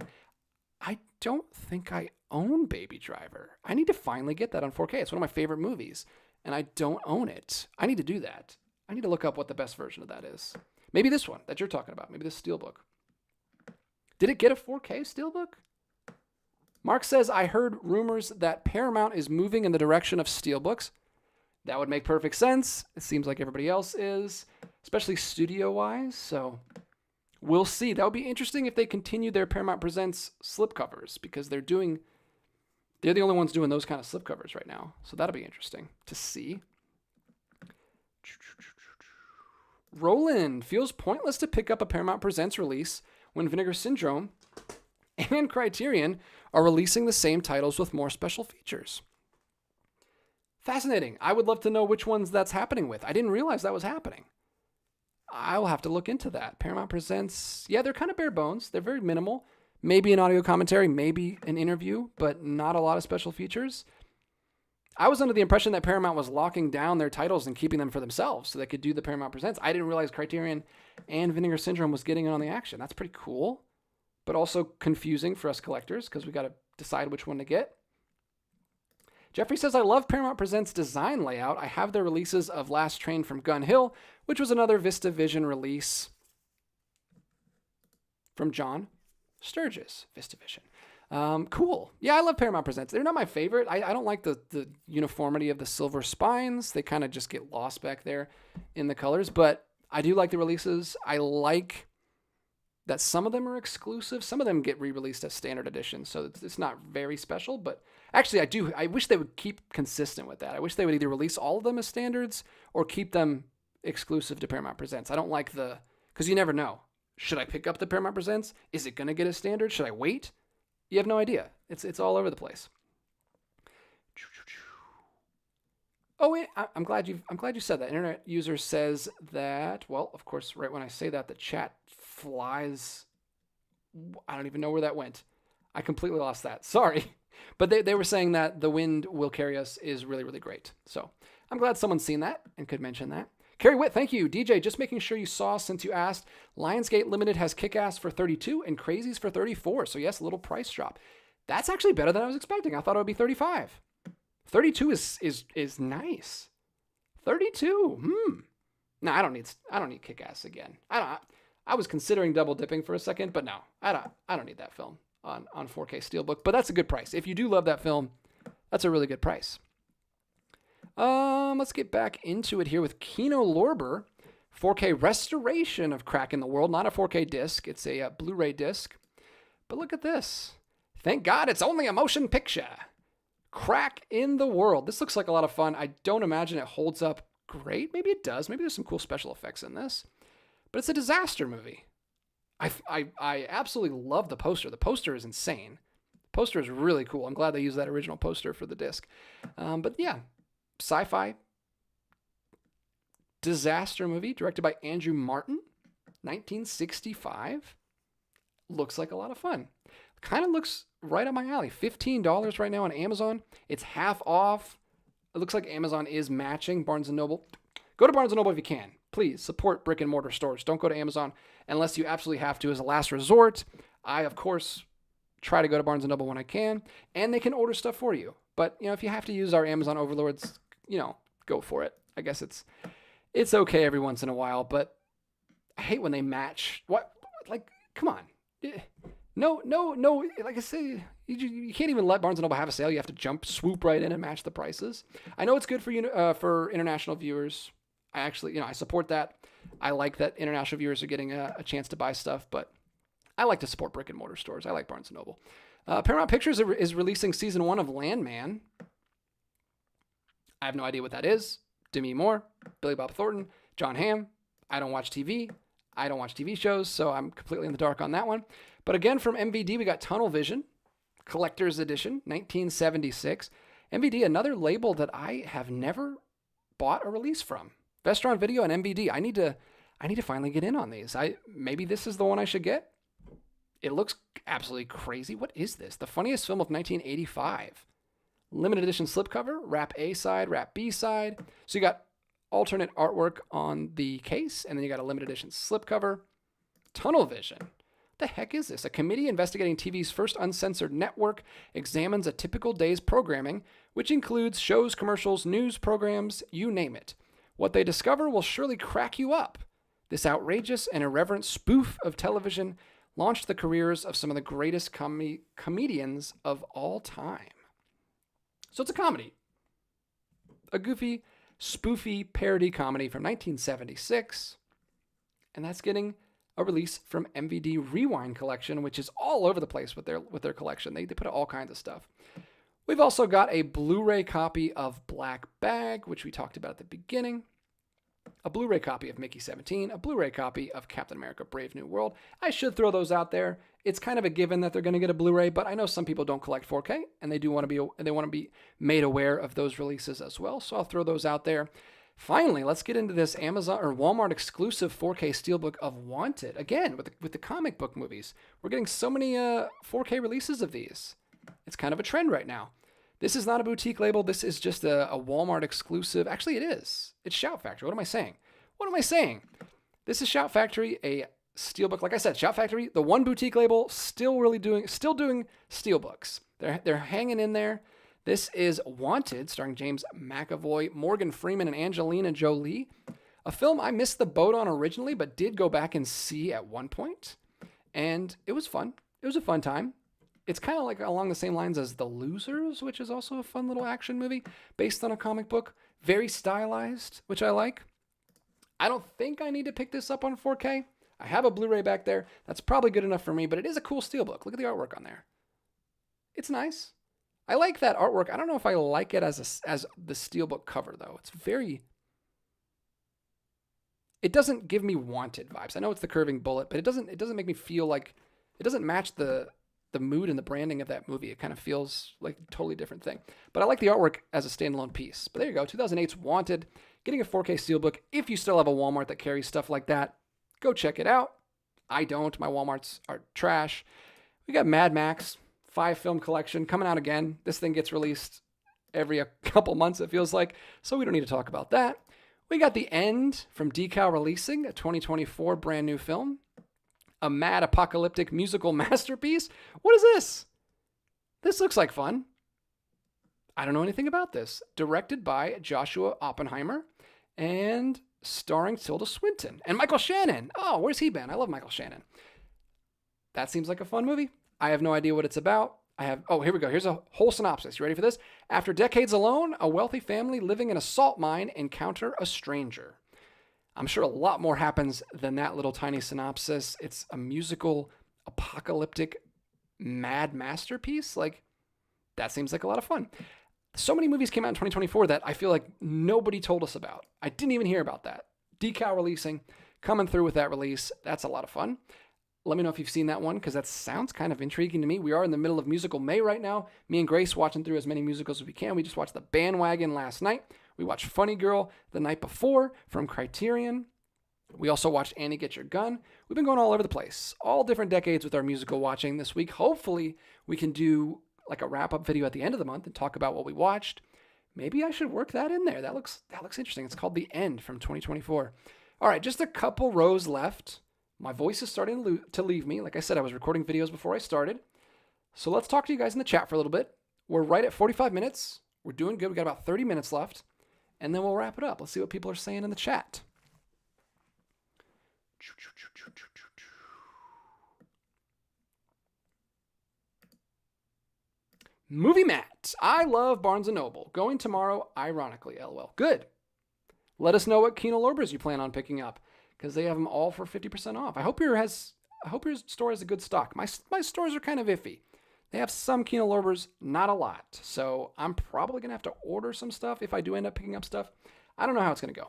I don't think I own Baby Driver. I need to finally get that on 4K. It's one of my favorite movies, and I don't own it. I need to do that. I need to look up what the best version of that is. Maybe this one that you're talking about. Maybe this Steelbook. Did it get a 4K Steelbook? Mark says, I heard rumors that Paramount is moving in the direction of Steelbooks. That would make perfect sense. It seems like everybody else is, especially studio-wise. So we'll see. That would be interesting if they continue their Paramount Presents slipcovers, because they're the only ones doing those kind of slipcovers right now. So that'll be interesting to see. Roland, feels pointless to pick up a Paramount Presents release when Vinegar Syndrome and Criterion are releasing the same titles with more special features. Fascinating. I would love to know which ones that's happening with. I didn't realize that was happening. I will have to look into that. Paramount Presents, yeah, they're kind of bare bones. They're very minimal. Maybe an audio commentary, maybe an interview, but not a lot of special features. I was under the impression that Paramount was locking down their titles and keeping them for themselves so they could do the Paramount Presents. I didn't realize Criterion and Vinegar Syndrome was getting in on the action. That's pretty cool, but also confusing for us collectors because we got to decide which one to get. Jeffrey says, I love Paramount Presents design layout. I have their releases of Last Train from Gun Hill, which was another VistaVision release from John Sturgis, VistaVision. Cool. Yeah, I love Paramount Presents. They're not my favorite. I don't like the uniformity of the silver spines. They kind of just get lost back there in the colors, but I do like the releases. I like that some of them are exclusive. Some of them get re-released as standard edition, so it's not very special, but actually I wish they would keep consistent with that. I wish they would either release all of them as standards or keep them exclusive to Paramount Presents. I don't like because you never know. Should I pick up the Paramount Presents? Is it going to get a standard? Should I wait? You have no idea. It's all over the place. Oh, wait, I'm glad you said that. Internet user says that. Well, of course, right when I say that, the chat flies. I don't even know where that went. I completely lost that. Sorry, but they were saying that The Wind Will Carry Us is really, really great. So I'm glad someone's seen that and could mention that. Carrie Witt, thank you. DJ, just making sure you saw since you asked. Lionsgate Limited has Kick-Ass for $32 and Crazies for $34. So yes, a little price drop. That's actually better than I was expecting. I thought it would be $35. $32 is nice. $32. No, I don't need Kick-Ass again. I was considering double dipping for a second, but no, I don't need that film on 4K Steelbook. But that's a good price. If you do love that film, that's a really good price. Let's get back into it here with Kino Lorber, 4K restoration of Crack in the World. Not a 4K disc, it's a Blu-ray disc. But look at this. Thank God it's only a motion picture. Crack in the World. This looks like a lot of fun. I don't imagine it holds up great. Maybe it does. Maybe there's some cool special effects in this. But it's a disaster movie. I absolutely love the poster. The poster is insane. The poster is really cool. I'm glad they used that original poster for the disc. But yeah, sci-fi disaster movie directed by Andrew Martin, 1965. Looks like a lot of fun. Kind of looks right up my alley. $15 right now on Amazon. It's half off. It looks like Amazon is matching Barnes & Noble. Go to Barnes & Noble if you can. Please support brick and mortar stores. Don't go to Amazon unless you absolutely have to as a last resort. I, of course, try to go to Barnes & Noble when I can, and they can order stuff for you. But, if you have to use our Amazon overlords, go for it. I guess it's okay every once in a while, but I hate when they match. What? Like, come on. No. Like I say, you can't even let Barnes & Noble have a sale. You have to swoop right in and match the prices. I know it's good for international viewers. I actually, I support that. I like that international viewers are getting a chance to buy stuff, but I like to support brick and mortar stores. I like Barnes & Noble. Paramount Pictures is releasing season 1 of Landman. I have no idea what that is. Demi Moore, Billy Bob Thornton, John Hamm. I don't watch TV. I don't watch TV shows, so I'm completely in the dark on that one. But again, from MVD, we got Tunnel Vision, Collector's Edition, 1976. MVD, another label that I have never bought a release from. Vestron Video and MVD. I need to finally get in on these. Maybe this is the one I should get. It looks absolutely crazy. What is this? The Funniest Film of 1985. Limited edition slipcover, wrap A side, wrap B side. So you got alternate artwork on the case, and then you got a limited edition slipcover. Tunnel Vision. What the heck is this? A committee investigating TV's first uncensored network examines a typical day's programming, which includes shows, commercials, news programs, you name it. What they discover will surely crack you up. This outrageous and irreverent spoof of television launched the careers of some of the greatest comedians of all time. So it's a comedy. A goofy, spoofy parody comedy from 1976. And that's getting a release from MVD Rewind Collection, which is all over the place with their collection. They put out all kinds of stuff. We've also got a Blu-ray copy of Black Bag, which we talked about at the beginning. A Blu-ray copy of Mickey 17, a Blu-ray copy of Captain America Brave New World. I should throw those out there. It's kind of a given that they're going to get a Blu-ray, but I know some people don't collect 4K and they want to be made aware of those releases as well. So I'll throw those out there. Finally, let's get into this Amazon or Walmart exclusive 4K Steelbook of Wanted. Again, with the comic book movies. We're getting so many 4K releases of these. It's kind of a trend right now. This is not a boutique label. This is just a Walmart exclusive. Actually, it is. It's Shout Factory. What am I saying? This is Shout Factory, a Steelbook. Like I said, Shout Factory, the one boutique label, still doing Steelbooks. They're hanging in there. This is Wanted, starring James McAvoy, Morgan Freeman, and Angelina Jolie. A film I missed the boat on originally, but did go back and see at one point. And it was fun. It was a fun time. It's kind of like along the same lines as The Losers, which is also a fun little action movie based on a comic book. Very stylized, which I like. I don't think I need to pick this up on 4K. I have a Blu-ray back there. That's probably good enough for me, but it is a cool steelbook. Look at the artwork on there. It's nice. I like that artwork. I don't know if I like it as the steelbook cover, though. It doesn't give me Wanted vibes. I know it's the curving bullet, but it doesn't make me feel like, it doesn't match the mood and the branding of that movie. It kind of feels like a totally different thing. But I like the artwork as a standalone piece. But there you go, 2008's Wanted, getting a 4K Steelbook. If you still have a Walmart that carries stuff like that, go check it out. I don't. My Walmarts are trash. We got Mad Max, 5-film collection, coming out again. This thing gets released every couple months, it feels like, so we don't need to talk about that. We got The End from Decal releasing, a 2024 brand new film. A mad apocalyptic musical masterpiece? What is this? This looks like fun. I don't know anything about this. Directed by Joshua Oppenheimer and starring Tilda Swinton and Michael Shannon. Oh, where's he been? I love Michael Shannon. That seems like a fun movie. I have no idea what it's about. Here we go. Here's a whole synopsis. You ready for this? After decades alone, a wealthy family living in a salt mine encounter a stranger. I'm sure a lot more happens than that little tiny synopsis. It's a musical, apocalyptic, mad masterpiece. Like, that seems like a lot of fun. So many movies came out in 2024 that I feel like nobody told us about. I didn't even hear about that. Decal releasing, coming through with that release. That's a lot of fun. Let me know if you've seen that one, because that sounds kind of intriguing to me. We are in the middle of musical May right now. Me and Grace watching through as many musicals as we can. We just watched The Bandwagon last night. We watched Funny Girl the night before from Criterion. We also watched Annie Get Your Gun. We've been going all over the place. All different decades with our musical watching this week. Hopefully, we can do like a wrap-up video at the end of the month and talk about what we watched. Maybe I should work that in there. That looks interesting. It's called The End from 2024. All right, just a couple rows left. My voice is starting to leave me. Like I said, I was recording videos before I started. So let's talk to you guys in the chat for a little bit. We're right at 45 minutes. We're doing good. We got about 30 minutes left. And then we'll wrap it up. Let's see what people are saying in the chat. Movie Matt. I love Barnes & Noble. Going tomorrow, ironically, LOL. Good. Let us know what Kino Lorbers you plan on picking up, because they have them all for 50% off. I hope your store has a good stock. My stores are kind of iffy. They have some Kino Lorbers, not a lot. So I'm probably going to have to order some stuff if I do end up picking up stuff. I don't know how it's going to go.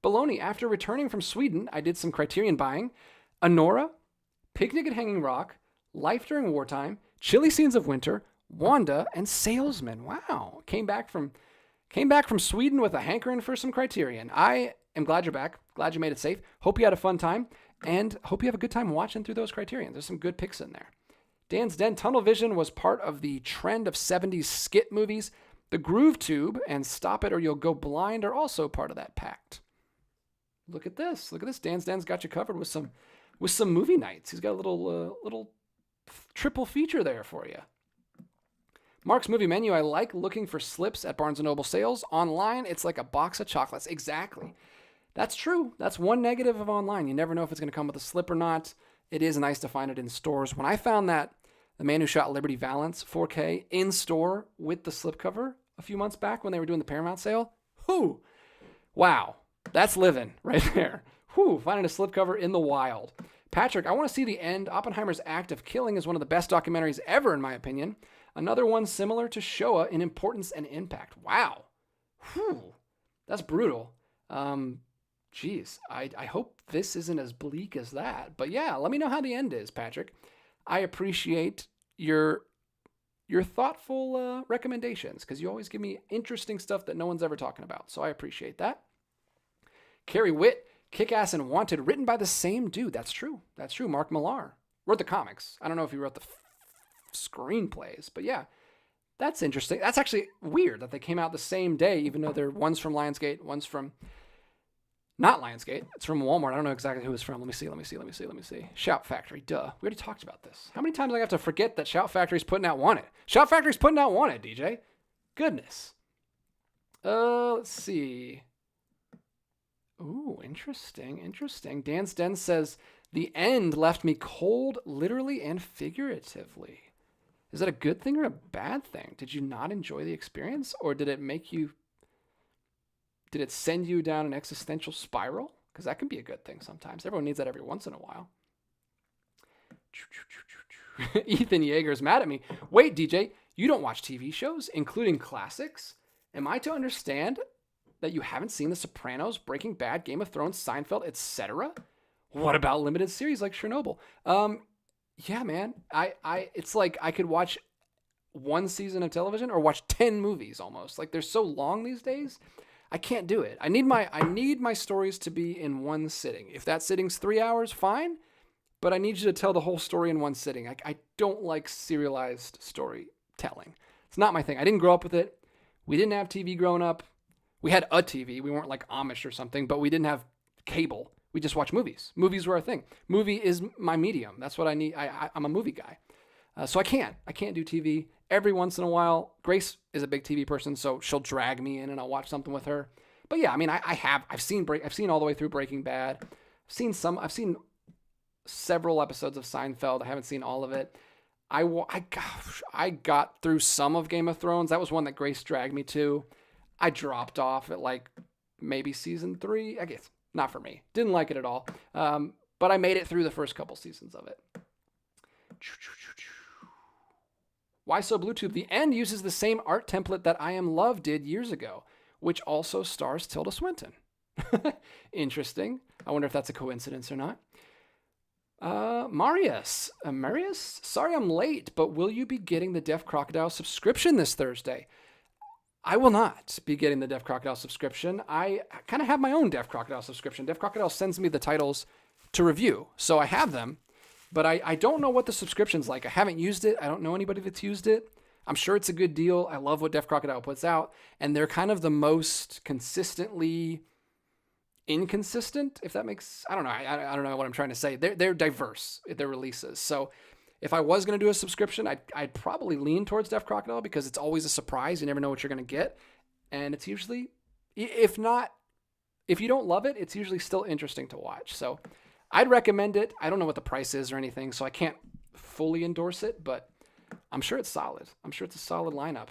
Baloney. After returning from Sweden, I did some Criterion buying. Honora, Picnic at Hanging Rock, Life During Wartime, Chilly Scenes of Winter, Wanda, and Salesman. Wow. Came back from Sweden with a hankering for some Criterion. I am glad you're back. Glad you made it safe. Hope you had a fun time. And hope you have a good time watching through those Criterions. There's some good picks in there. Dan's Den. Tunnel Vision was part of the trend of 70s skit movies. The Groove Tube and Stop It or You'll Go Blind are also part of that pact. Look at this. Dan's Den's got you covered with some movie nights. He's got a little triple feature there for you. Mark's Movie Menu. I like looking for slips at Barnes & Noble sales. Online, it's like a box of chocolates. Exactly. That's true. That's one negative of online. You never know if it's going to come with a slip or not. It is nice to find it in stores. When I found that The Man Who Shot Liberty Valance 4K in store with the slipcover a few months back when they were doing the Paramount sale, wow, that's living right there. Finding a slipcover in the wild. Patrick, I want to see the end. Oppenheimer's act of killing is one of the best documentaries ever, in my opinion. Another one similar to Shoah in importance and impact. Wow. That's brutal. Geez, I hope this isn't as bleak as that. But yeah, let me know how the end is, Patrick. I appreciate your thoughtful recommendations, because you always give me interesting stuff that no one's ever talking about. So I appreciate that. Carrie Witt, Kick-Ass and Wanted, written by the same dude. That's true. Mark Millar. Wrote the comics. I don't know if he wrote the screenplays, but yeah, that's interesting. That's actually weird that they came out the same day, even though one's from Lionsgate, one's from not Lionsgate. It's from Walmart. I don't know exactly who it's from. Let me see. Shout Factory. Duh. We already talked about this. How many times do I have to forget that Shout Factory's putting out Wanted? Shout Factory's putting out Wanted, DJ. Goodness. Let's see. Ooh, interesting. Dan Sten says, the end left me cold, literally and figuratively. Is that a good thing or a bad thing? Did you not enjoy the experience, or did it send you down an existential spiral? Because that can be a good thing sometimes. Everyone needs that every once in a while. Ethan Yeager's mad at me. Wait, DJ, you don't watch TV shows, including classics? Am I to understand that you haven't seen The Sopranos, Breaking Bad, Game of Thrones, Seinfeld, etc.? What about limited series like Chernobyl? Yeah, man. It's like I could watch one season of television or watch 10 movies almost. Like, they're so long these days. I can't do it. I need my stories to be in one sitting. If that sitting's 3 hours, fine. But I need you to tell the whole story in one sitting. I don't like serialized storytelling. It's not my thing. I didn't grow up with it. We didn't have TV growing up. We had a TV. We weren't like Amish or something, but we didn't have cable. We just watched movies. Movies were our thing. Movie is my medium. That's what I need. I'm a movie guy. So I can't do TV. Every once in a while, Grace is a big TV person, so she'll drag me in and I'll watch something with her. But yeah, I mean, I've seen all the way through Breaking Bad. I've seen several episodes of Seinfeld. I haven't seen all of it. I got through some of Game of Thrones. That was one that Grace dragged me to. I dropped off at like maybe season 3. I guess not for me. Didn't like it at all. But I made it through the first couple seasons of it. Why So Bluetooth? The end uses the same art template that I Am Love did years ago, which also stars Tilda Swinton. Interesting. I wonder if that's a coincidence or not. Marius, sorry I'm late, but will you be getting the Deaf Crocodile subscription this Thursday? I will not be getting the Deaf Crocodile subscription. I kind of have my own Deaf Crocodile subscription. Deaf Crocodile sends me the titles to review, so I have them, but I don't know what the subscription's like. I haven't used it. I don't know anybody that's used it. I'm sure it's a good deal. I love what Deaf Crocodile puts out, and they're kind of the most consistently inconsistent, if that makes, I don't know. I don't know what I'm trying to say. They're diverse in their releases. So if I was going to do a subscription, I'd probably lean towards Deaf Crocodile because it's always a surprise. You never know what you're going to get. And it's usually, if you don't love it, it's usually still interesting to watch. So I'd recommend it. I don't know what the price is or anything, so I can't fully endorse it, but I'm sure it's solid. I'm sure it's a solid lineup.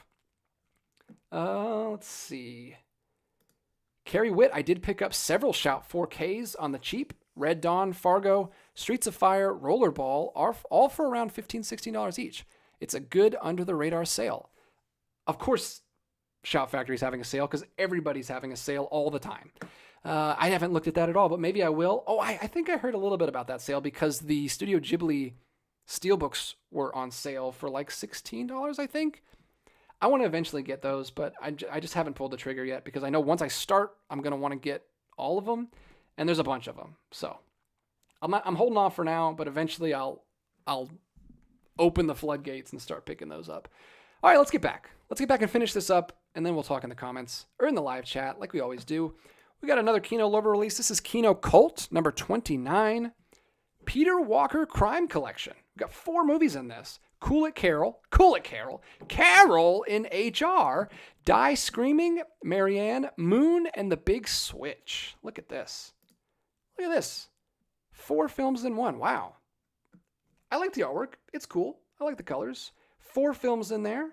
Let's see. Carrie Witt, I did pick up several Shout 4Ks on the cheap. Red Dawn, Fargo, Streets of Fire, Rollerball, are all for around $15, $16 each. It's a good under-the-radar sale. Of course, Shout Factory's having a sale because everybody's having a sale all the time. I haven't looked at that at all, but maybe I will. Oh, I think I heard a little bit about that sale because the Studio Ghibli Steelbooks were on sale for like $16, I think. I want to eventually get those, but I just haven't pulled the trigger yet because I know once I start, I'm going to want to get all of them, and there's a bunch of them. So I'm holding off for now, but eventually I'll open the floodgates and start picking those up. All right, let's get back. Let's get back and finish this up, and then we'll talk in the comments or in the live chat like we always do. We got another Kino Lover release. This is Kino Cult, number 29. Peter Walker Crime Collection. We've got 4 movies in this. Cool It Carol in HR, Die Screaming, Marianne, Moon, and The Big Switch. Look at this. 4 films in one. Wow. I like the artwork. It's cool. I like the colors. 4 films in there.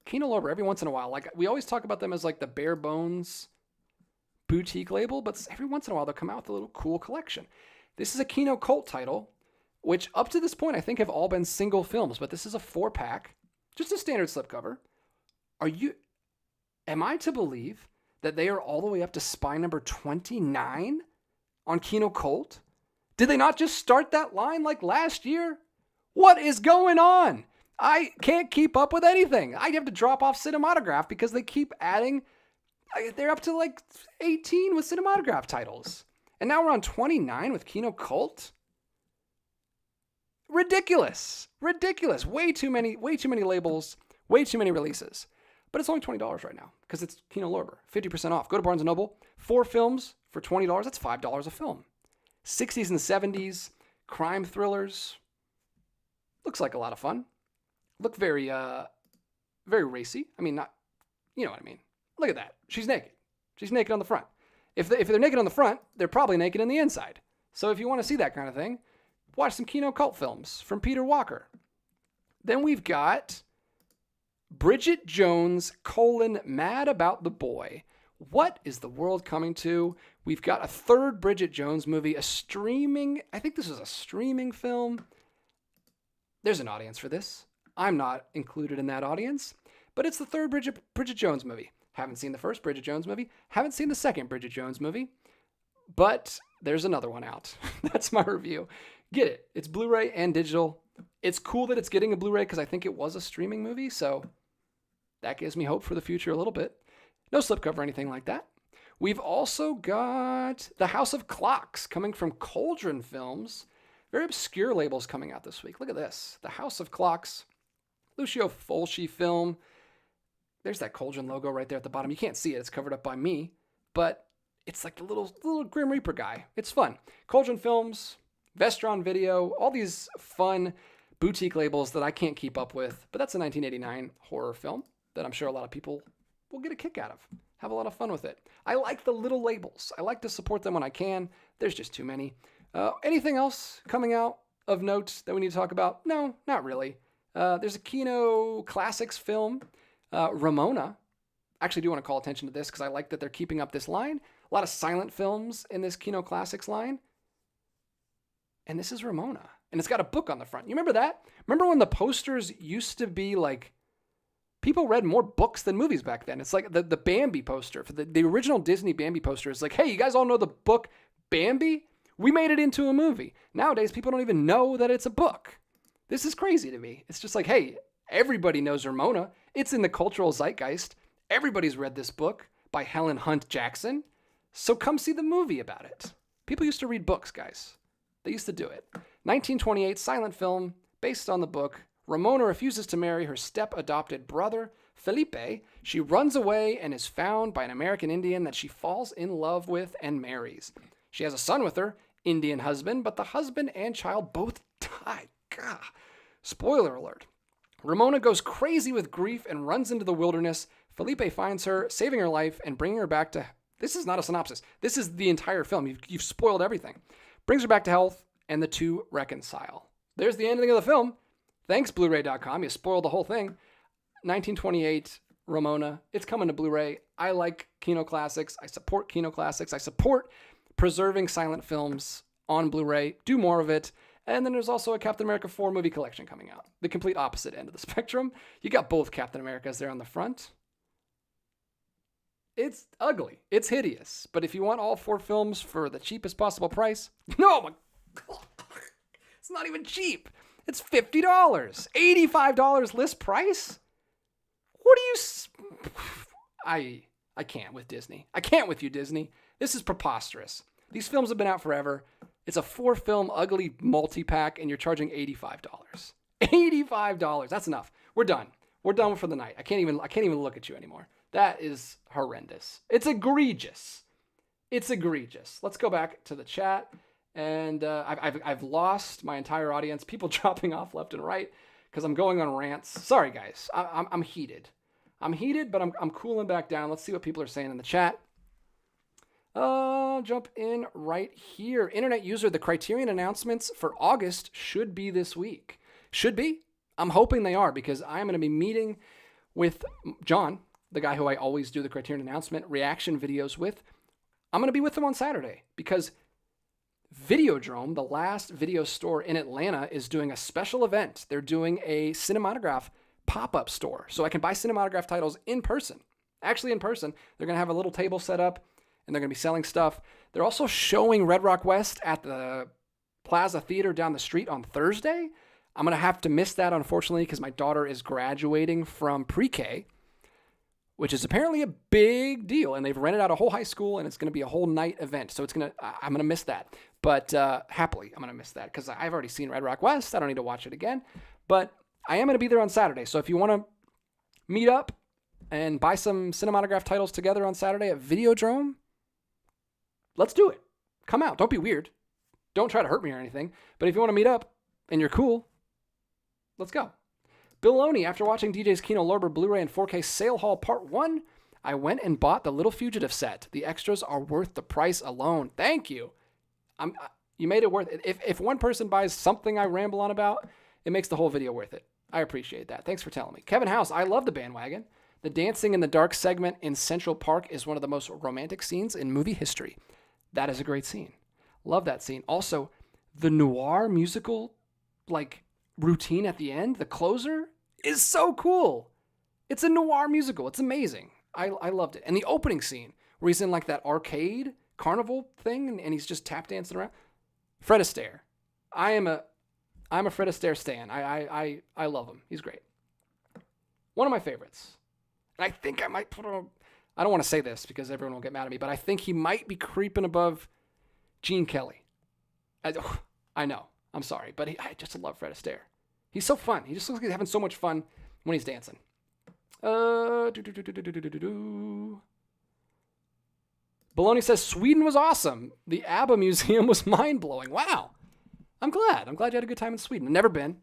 Kino Lorber, every once in a while. Like, we always talk about them as like the bare bones boutique label, but every once in a while they'll come out with a little cool collection. This is a Kino Cult title, which up to this point I think have all been single films, but this is a 4-pack, just a standard slipcover. Am I to believe that they are all the way up to spy number 29 on Kino Cult? Did they not just start that line like last year? What is going on? I can't keep up with anything. I have to drop off Cinematograph because they keep adding. They're up to like 18 with Cinematograph titles. And now we're on 29 with Kino Cult? Ridiculous. Way too many labels, way too many releases. But it's only $20 right now because it's Kino Lorber. 50% off. Go to Barnes & Noble. 4 films for $20. That's $5 a film. 60s and 70s, crime thrillers. Looks like a lot of fun. Look very racy. I mean, not, you know what I mean. Look at that. She's naked. She's naked on the front. If they're naked on the front, they're probably naked on the inside. So if you want to see that kind of thing, watch some Kino Cult films from Peter Walker. Then we've got Bridget Jones, Mad About the Boy. What is the world coming to? We've got a 3rd Bridget Jones movie, I think this is a streaming film. There's an audience for this. I'm not included in that audience, but it's the 3rd Bridget Jones movie. Haven't seen the first Bridget Jones movie. Haven't seen the second Bridget Jones movie, but there's another one out. That's my review. Get it. It's Blu-ray and digital. It's cool that it's getting a Blu-ray because I think it was a streaming movie, so that gives me hope for the future a little bit. No slipcover or anything like that. We've also got The House of Clocks coming from Cauldron Films. Very obscure labels coming out this week. Look at this. The House of Clocks. Lucio Fulci film. There's that Cauldron logo right there at the bottom. You can't see it. It's covered up by me. But it's like the little Grim Reaper guy. It's fun. Cauldron Films, Vestron Video, all these fun boutique labels that I can't keep up with. But that's a 1989 horror film that I'm sure a lot of people will get a kick out of. Have a lot of fun with it. I like the little labels. I like to support them when I can. There's just too many. Anything else coming out of note that we need to talk about? No, not really. There's a Kino Classics film, Ramona. I actually do want to call attention to this because I like that they're keeping up this line. A lot of silent films in this Kino Classics line. And this is Ramona. And it's got a book on the front. You remember that? Remember when the posters used to be like, people read more books than movies back then. It's like the Bambi poster. For the original Disney Bambi poster is like, hey, you guys all know the book Bambi? We made it into a movie. Nowadays, people don't even know that it's a book. This is crazy to me. It's just like, hey, everybody knows Ramona. It's in the cultural zeitgeist. Everybody's read this book by Helen Hunt Jackson. So come see the movie about it. People used to read books, guys. They used to do it. 1928 silent film based on the book. Ramona refuses to marry her step-adopted brother, Felipe. She runs away and is found by an American Indian that she falls in love with and marries. She has a son with her, Indian husband, but the husband and child both die. God. Spoiler alert. Ramona goes crazy with grief and runs into the wilderness. Felipe finds her, saving her life and bringing her back to... This is not a synopsis. This is the entire film. You've spoiled everything. Brings her back to health, and the two reconcile. There's the ending of the film. Thanks, Blu-ray.com. You spoiled the whole thing. 1928, Ramona. It's coming to Blu-ray. I like Kino Classics. I support Kino Classics. I support preserving silent films on Blu-ray. Do more of it. And then there's also a Captain America 4 movie collection coming out. The complete opposite end of the spectrum. You got both Captain Americas there on the front. It's ugly. It's hideous. But if you want all 4 films for the cheapest possible price, no, my God. It's not even cheap. It's $50. $85 list price? What do you... I can't with Disney. I can't with you, Disney. This is preposterous. These films have been out forever. It's a 4-film ugly multi-pack, and you're charging $85. $85. That's enough. We're done. We're done for the night. I can't even look at you anymore. That is horrendous. It's egregious. It's egregious. Let's go back to the chat. And I've lost my entire audience. People dropping off left and right because I'm going on rants. Sorry, guys. I'm heated. I'm heated, but I'm cooling back down. Let's see what people are saying in the chat. Jump in right here. Internet user, the Criterion announcements for August should be this week. Should be. I'm hoping they are, because I'm going to be meeting with John, the guy who I always do the Criterion announcement reaction videos with. I'm going to be with him on Saturday, because Videodrome, the last video store in Atlanta, is doing a special event. They're doing a Cinematograph pop-up store, so I can buy Cinematograph titles in person. Actually, in person. They're going to have a little table set up, and they're going to be selling stuff. They're also showing Red Rock West at the Plaza Theater down the street on Thursday. I'm going to have to miss that, unfortunately, because my daughter is graduating from pre-K, which is apparently a big deal. And they've rented out a whole high school, and it's going to be a whole night event. So I'm going to miss that. But happily, I'm going to miss that, because I've already seen Red Rock West. I don't need to watch it again. But I am going to be there on Saturday. So if you want to meet up and buy some Cinematograph titles together on Saturday at Videodrome, let's do it. Come out. Don't be weird. Don't try to hurt me or anything. But if you want to meet up and you're cool, let's go. Bill Loney, after watching DJ's Kino Lorber Blu-ray and 4K Sale Haul Part 1, I went and bought the Little Fugitive set. The extras are worth the price alone. Thank you. You made it worth it. If one person buys something I ramble on about, it makes the whole video worth it. I appreciate that. Thanks for telling me. Kevin House, I love the bandwagon. The dancing in the dark segment in Central Park is one of the most romantic scenes in movie history. That is a great scene. Love that scene. Also, the noir musical, routine at the end, the closer, is so cool. It's a noir musical. It's amazing. I loved it. And the opening scene, where he's in that arcade carnival thing, and he's just tap dancing around. Fred Astaire. I'm a Fred Astaire stan. I love him. He's great. One of my favorites. And I think I might put him. I don't want to say this because everyone will get mad at me, but I think he might be creeping above Gene Kelly. I know. I'm sorry, but I just love Fred Astaire. He's so fun. He just looks like he's having so much fun when he's dancing. Baloney says, Sweden was awesome. The ABBA Museum was mind-blowing. Wow. I'm glad you had a good time in Sweden. I've never been.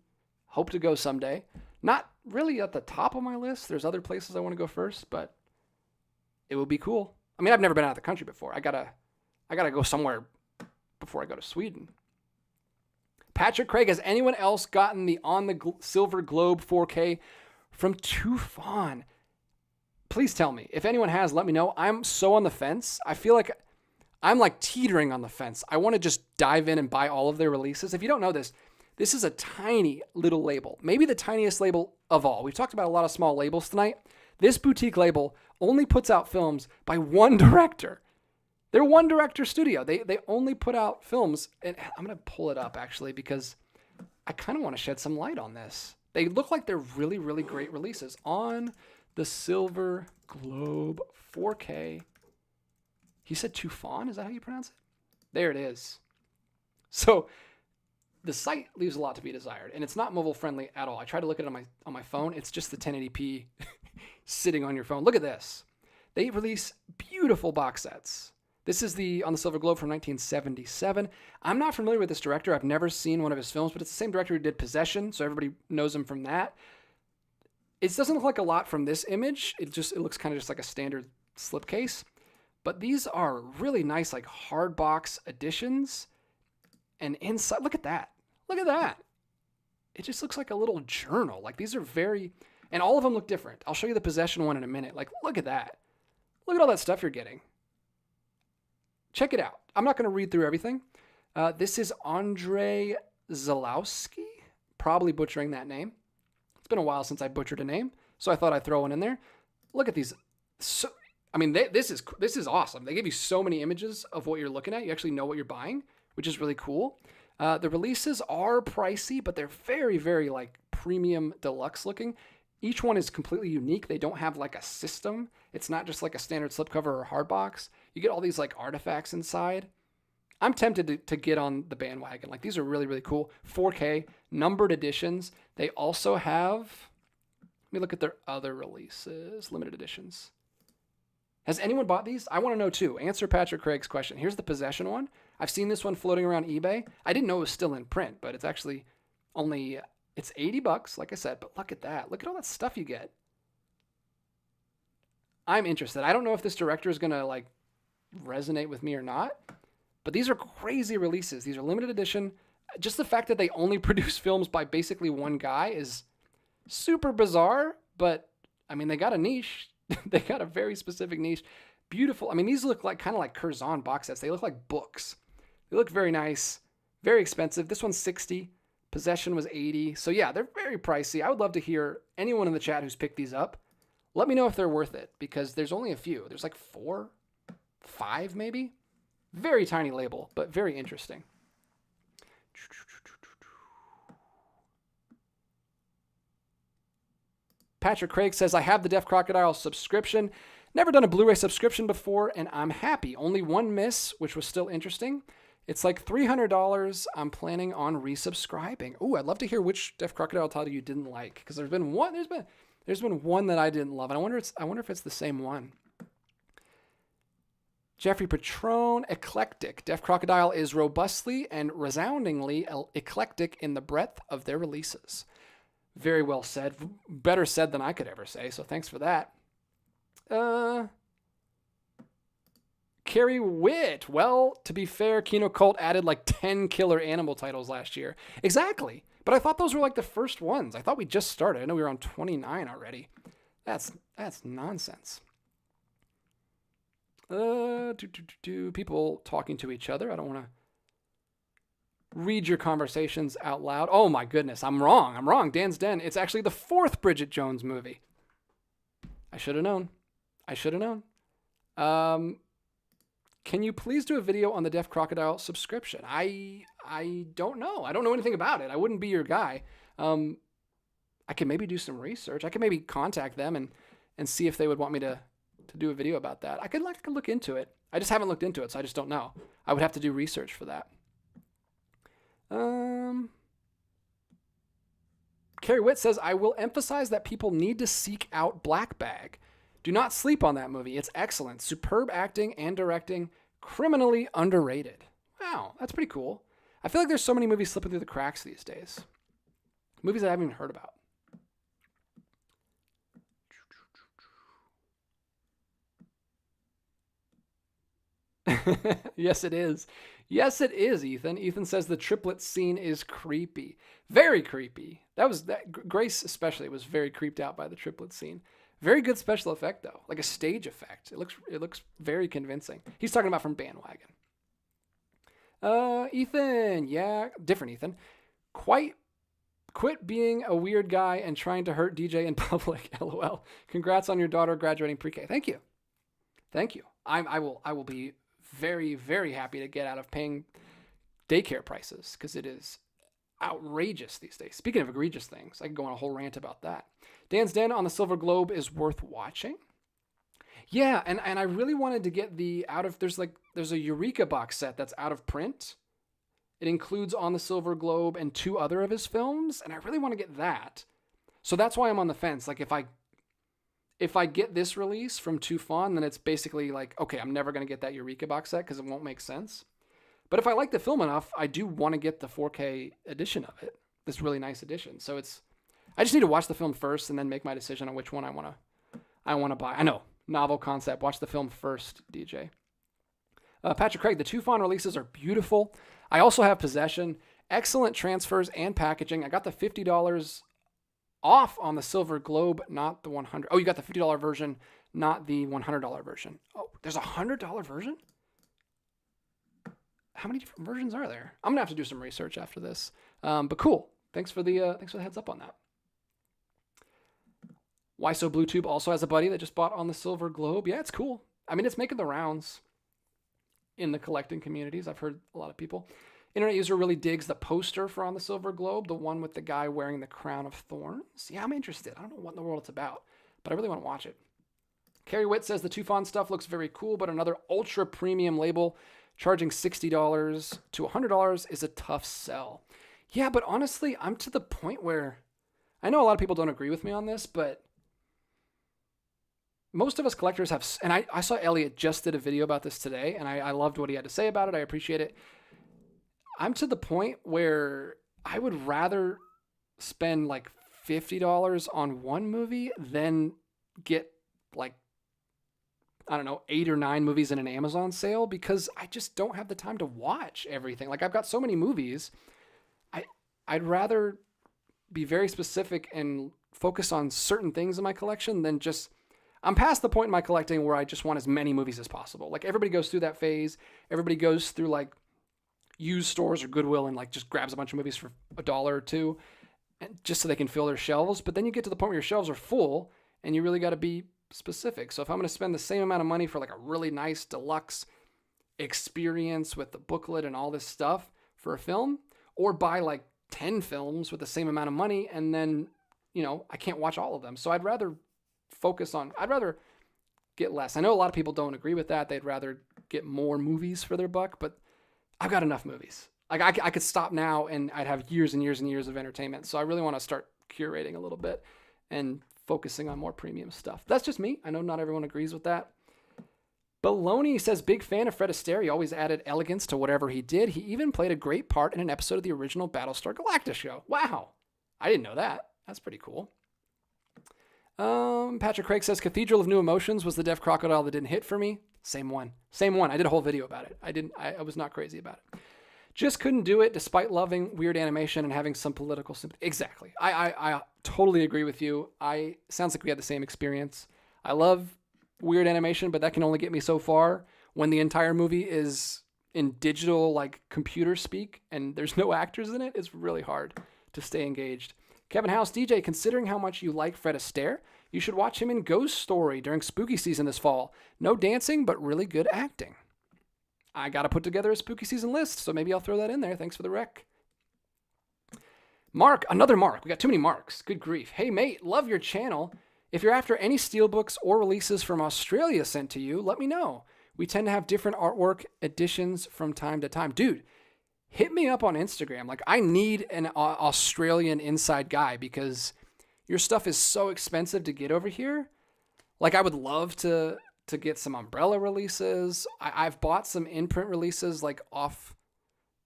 Hope to go someday. Not really at the top of my list. There's other places I want to go first, but it would be cool. I mean, I've never been out of the country before. I gotta go somewhere before I go to Sweden. Patrick Craig, has anyone else gotten the On the Silver Globe 4K from Tufan? Please tell me. If anyone has, let me know. I'm so on the fence. I feel like I'm teetering on the fence. I want to just dive in and buy all of their releases. If you don't know this is a tiny little label. Maybe the tiniest label of all. We've talked about a lot of small labels tonight. This boutique label only puts out films by one director. They're one director studio. They only put out films, and I'm going to pull it up actually because I kind of want to shed some light on this. They look like they're really, really great releases. On the Silver Globe 4K. He said Tufan? Is that how you pronounce it? There it is. So the site leaves a lot to be desired, and it's not mobile friendly at all. I tried to look at it on my phone. It's just the 1080p sitting on your phone. Look at this. They release beautiful box sets. This is On the Silver Globe from 1977. I'm not familiar with this director. I've never seen one of his films, but it's the same director who did Possession, so everybody knows him from that. It doesn't look like a lot from this image. It looks kind of just like a standard slipcase. But these are really nice, hard box editions. And inside, look at that. Look at that. It just looks like a little journal. These are very, and all of them look different. I'll show you the Possession one in a minute. Look at that. Look at all that stuff you're getting. Check it out. I'm not going to read through everything. This is Andrei Zalowski. Probably butchering that name. It's been a while since I butchered a name, so I thought I'd throw one in there. Look at these. This is awesome. They give you so many images of what you're looking at. You actually know what you're buying, which is really cool. The releases are pricey, but they're very, very premium deluxe looking. Each one is completely unique. They don't have a system. It's not just a standard slipcover or hard box. You get all these artifacts inside. I'm tempted to get on the bandwagon. These are really, really cool. 4K, numbered editions. They also have, let me look at their other releases, limited editions. Has anyone bought these? I want to know too. Answer Patrick Craig's question. Here's the Possession one. I've seen this one floating around eBay. I didn't know it was still in print, but it's actually only It's $80, like I said, but look at that. Look at all that stuff you get. I'm interested. I don't know if this director is going to like resonate with me or not, but these are crazy releases. These are limited edition. Just the fact that they only produce films by basically one guy is super bizarre, but I mean, they got a niche. They got a very specific niche. Beautiful. I mean, these look like kind of like Curzon box sets. They look like books. They look very nice, very expensive. This one's 60. Possession was 80. So yeah, they're very pricey. I would love to hear anyone in the chat who's picked these up. Let me know if they're worth it, because there's only a few. There's like 4, 5 maybe. Very tiny label, but very interesting. Patrick Craig says, I have the Deaf Crocodile subscription. Never done a Blu-ray subscription before, and I'm happy. Only one miss, which was still interesting. It's like $300. I'm planning on resubscribing. Ooh, I'd love to hear which Deaf Crocodile title you didn't like, because there's been one that I didn't love, and I wonder if it's the same one. Jeffrey Patron, eclectic. Deaf Crocodile is robustly and resoundingly eclectic in the breadth of their releases. Very well said. Better said than I could ever say, so thanks for that. Carrie Witt. Well, to be fair, Kino Cult added like 10 killer animal titles last year. Exactly. But I thought those were like the first ones. I thought we just started. I know we were on 29 already. That's nonsense. People talking to each other. I don't want to read your conversations out loud. Oh my goodness, I'm wrong. Dan's Den. It's actually the 4th Bridget Jones movie. I should have known. Can you please do a video on the Deaf Crocodile subscription? I don't know. I don't know anything about it. I wouldn't be your guy. I can maybe do some research. I can maybe contact them and see if they would want me to do a video about that. I could look into it. I just haven't looked into it, so I just don't know. I would have to do research for that. Carrie Witt says, I will emphasize that people need to seek out Black Bag. Do not sleep on that movie. It's excellent. Superb acting and directing. Criminally underrated. Wow, that's pretty cool. I feel like there's so many movies slipping through the cracks these days. Movies I haven't even heard about. Yes, it is. Yes, it is, Ethan. Ethan says the triplet scene is creepy. Very creepy. Grace especially was very creeped out by the triplet scene. Very good special effect, though. Like a stage effect. It looks very convincing. He's talking about from Bandwagon. Ethan. Yeah, different Ethan. Quit being a weird guy and trying to hurt DJ in public. LOL. Congrats on your daughter graduating pre-K. Thank you. I will be very, very happy to get out of paying daycare prices, because it is outrageous these days. Speaking of egregious things, I could go on a whole rant about that. Dan's Den on the Silver Globe is worth watching. Yeah, and I really wanted to get there's a Eureka box set that's out of print. It includes On the Silver Globe and 2 other of his films, and I really want to get that. So that's why I'm on the fence. Like if I get this release from Tufan, then it's basically like, okay, I'm never going to get that Eureka box set because it won't make sense. But if I like the film enough, I do want to get the 4K edition of it. This really nice edition. So I just need to watch the film first and then make my decision on which one I want to buy. I know, novel concept. Watch the film first, DJ. Patrick Craig, the Tufan releases are beautiful. I also have Possession. Excellent transfers and packaging. I got the $50 off on the Silver Globe, not the $100. Oh, you got the $50 version, not the $100 version. Oh, there's a $100 version? How many different versions are there? I'm gonna have to do some research after this. But cool. Thanks for the heads up on that. Why So Bluetooth also has a buddy that just bought On the Silver Globe. Yeah, it's cool. I mean, it's making the rounds in the collecting communities. I've heard a lot of people. Internet user really digs the poster for On the Silver Globe, the one with the guy wearing the crown of thorns. Yeah, I'm interested. I don't know what in the world it's about, but I really want to watch it. Carrie Witt says the Tufan stuff looks very cool, but another ultra premium label charging $60 to $100 is a tough sell. Yeah, but honestly, I'm to the point where I know a lot of people don't agree with me on this, but most of us collectors have, and I saw Elliot just did a video about this today, and I loved what he had to say about it. I appreciate it. I'm to the point where I would rather spend like $50 on one movie, then get like, I don't know, 8 or 9 movies in an Amazon sale, because I just don't have the time to watch everything. Like, I've got so many movies. I'd rather be very specific and focus on certain things in my collection than just, I'm past the point in my collecting where I just want as many movies as possible. Like, everybody goes through that phase. Everybody goes through like used stores or Goodwill and like just grabs a bunch of movies for $1 or $2, and just so they can fill their shelves. But then you get to the point where your shelves are full and you really got to be specific. So if I'm going to spend the same amount of money for like a really nice deluxe experience with the booklet and all this stuff for a film, or buy like 10 films with the same amount of money, and then, I can't watch all of them. So I'd rather get less. I know a lot of people don't agree with that. They'd rather get more movies for their buck, but I've got enough movies. Like, I could stop now and I'd have years and years and years of entertainment. So I really want to start curating a little bit and focusing on more premium stuff. That's just me. I know not everyone agrees with that. Baloney says, big fan of Fred Astaire. He always added elegance to whatever he did. He even played a great part in an episode of the original Battlestar Galactica show. Wow. I didn't know that. That's pretty cool. Patrick Craig says, Cathedral of New Emotions was the deaf crocodile that didn't hit for me. Same one. I did a whole video about it. I was not crazy about it. Just couldn't do it despite loving weird animation and having some political sympathy. Exactly. I totally agree with you. Sounds like we had the same experience. I love weird animation, but that can only get me so far when the entire movie is in digital, like computer speak, and there's no actors in it. It's really hard to stay engaged. Kevin House, DJ, considering how much you like Fred Astaire, you should watch him in Ghost Story during spooky season this fall. No dancing, but really good acting. I got to put together a spooky season list, so maybe I'll throw that in there. Thanks for the rec. Mark, another Mark. We got too many Marks. Good grief. Hey, mate, love your channel. If you're after any Steelbooks or releases from Australia sent to you, let me know. We tend to have different artwork editions from time to time. Dude, hit me up on Instagram. Like, I need an Australian inside guy because your stuff is so expensive to get over here. Like, I would love to get some Umbrella releases. I've bought some in-print releases like off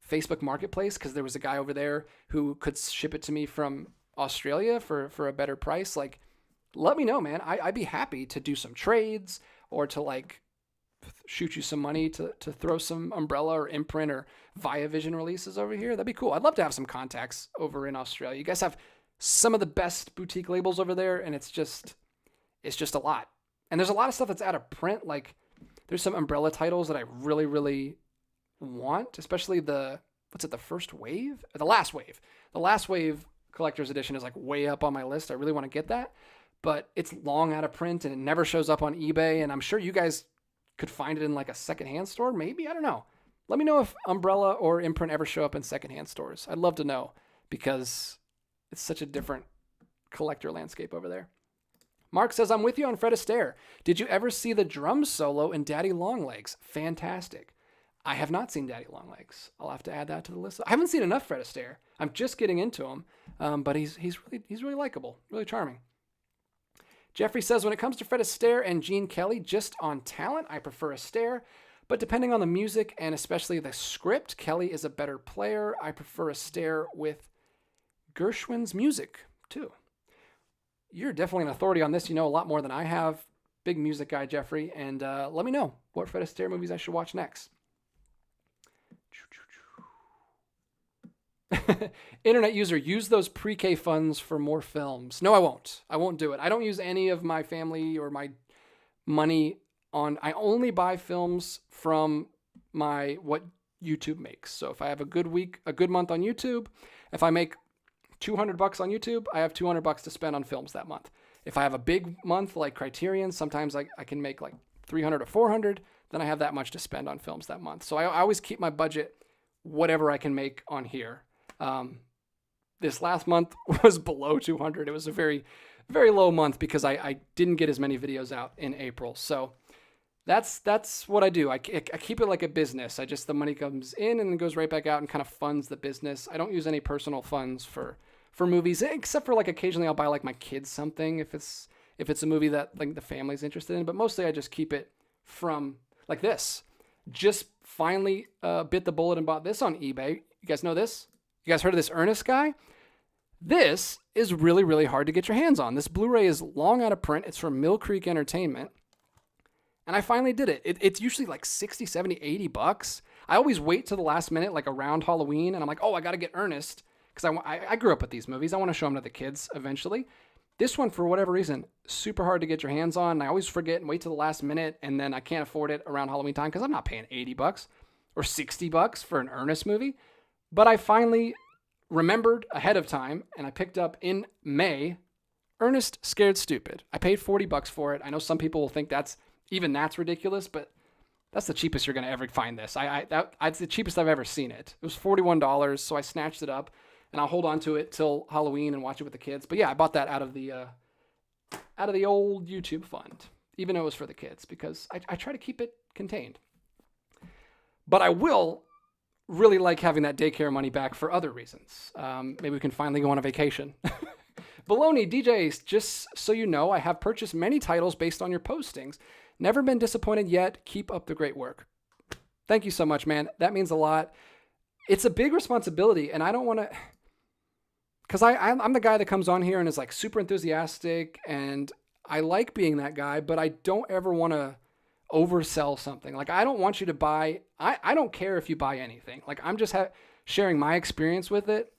Facebook Marketplace because there was a guy over there who could ship it to me from Australia for a better price. Like, let me know, man. I'd be happy to do some trades or to like shoot you some money to throw some Umbrella or imprint or Via Vision releases over here. That'd be cool. I'd love to have some contacts over in Australia. You guys have some of the best boutique labels over there, and it's just a lot. And there's a lot of stuff that's out of print. Like, there's some Umbrella titles that I really, really want, especially the first wave? The last wave. The last wave collector's edition is like way up on my list. I really want to get that, but it's long out of print and it never shows up on eBay. And I'm sure you guys could find it in like a secondhand store. Maybe, I don't know. Let me know if Umbrella or imprint ever show up in secondhand stores. I'd love to know because it's such a different collector landscape over there. Mark says, I'm with you on Fred Astaire. Did you ever see the drum solo in Daddy Longlegs? Fantastic. I have not seen Daddy Longlegs. I'll have to add that to the list. I haven't seen enough Fred Astaire. I'm just getting into him, but he's really likable, really charming. Jeffrey says, when it comes to Fred Astaire and Gene Kelly, just on talent, I prefer Astaire. But depending on the music and especially the script, Kelly is a better player. I prefer Astaire with Gershwin's music, too. You're definitely an authority on this. You know a lot more than I have. Big music guy, Jeffrey. And let me know what Fred Astaire movies I should watch next. Internet user, use those pre-K funds for more films. No, I won't. I won't do it. I don't use any of my family or my money on... I only buy films from what YouTube makes. So if I have a good week, a good month on YouTube, if I make $200 on YouTube, I have $200 to spend on films that month. If I have a big month like Criterion, sometimes I can make like $300 or $400, then I have that much to spend on films that month. So I always keep my budget whatever I can make on here. This last month was below 200. It was a very, very low month because I didn't get as many videos out in April. So that's what I do. I keep it like a business. The money comes in and goes right back out and kind of funds the business. I don't use any personal funds for movies, except for like occasionally I'll buy like my kids something if it's a movie that like the family's interested in. But mostly I just keep it from like this. Just finally bit the bullet and bought this on eBay. You guys know this? You guys heard of this Ernest guy? This is really, really hard to get your hands on. This Blu-ray is long out of print. It's from Mill Creek Entertainment. And I finally did it. It's usually like 60, 70, 80 bucks. I always wait till the last minute, like around Halloween, and I'm like, oh, I got to get Ernest, because I grew up with these movies. I want to show them to the kids eventually. This one, for whatever reason, super hard to get your hands on. And I always forget and wait till the last minute, and then I can't afford it around Halloween time because I'm not paying 80 bucks or 60 bucks for an Ernest movie. But I finally remembered ahead of time, and I picked up in May Ernest Scared Stupid. I paid 40 bucks for it. I know some people will think that's ridiculous, but that's the cheapest you're going to ever find this. That's the cheapest I've ever seen it. It was $41, so I snatched it up, and I'll hold on to it till Halloween and watch it with the kids. But yeah, I bought that out of the old YouTube fund, even though it was for the kids, because I try to keep it contained. But I will really like having that daycare money back for other reasons. Maybe we can finally go on a vacation. Baloney DJs, just so you know, I have purchased many titles based on your postings. Never been disappointed yet. Keep up the great work. Thank you so much, man. That means a lot. It's a big responsibility, and I don't want to, because I'm the guy that comes on here and is like super enthusiastic, and I like being that guy, but I don't ever want to oversell something. Like, I don't want you to buy, I don't care if you buy anything. Like, I'm just sharing my experience with it.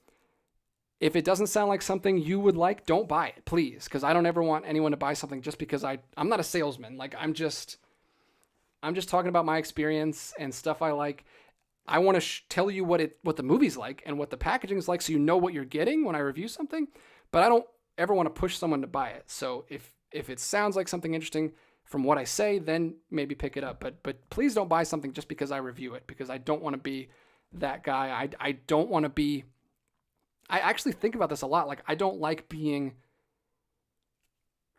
If it doesn't sound like something you would like, don't buy it, please. Because I don't ever want anyone to buy something just because I'm not a salesman. Like, I'm just talking about my experience and stuff I like. I want to tell you what the movie's like and what the packaging is like, so you know what you're getting when I review something. But I don't ever want to push someone to buy it. So if it sounds like something interesting from what I say, then maybe pick it up. But please don't buy something just because I review it, because I don't want to be that guy. I don't want to be. I actually think about this a lot. Like, I don't like being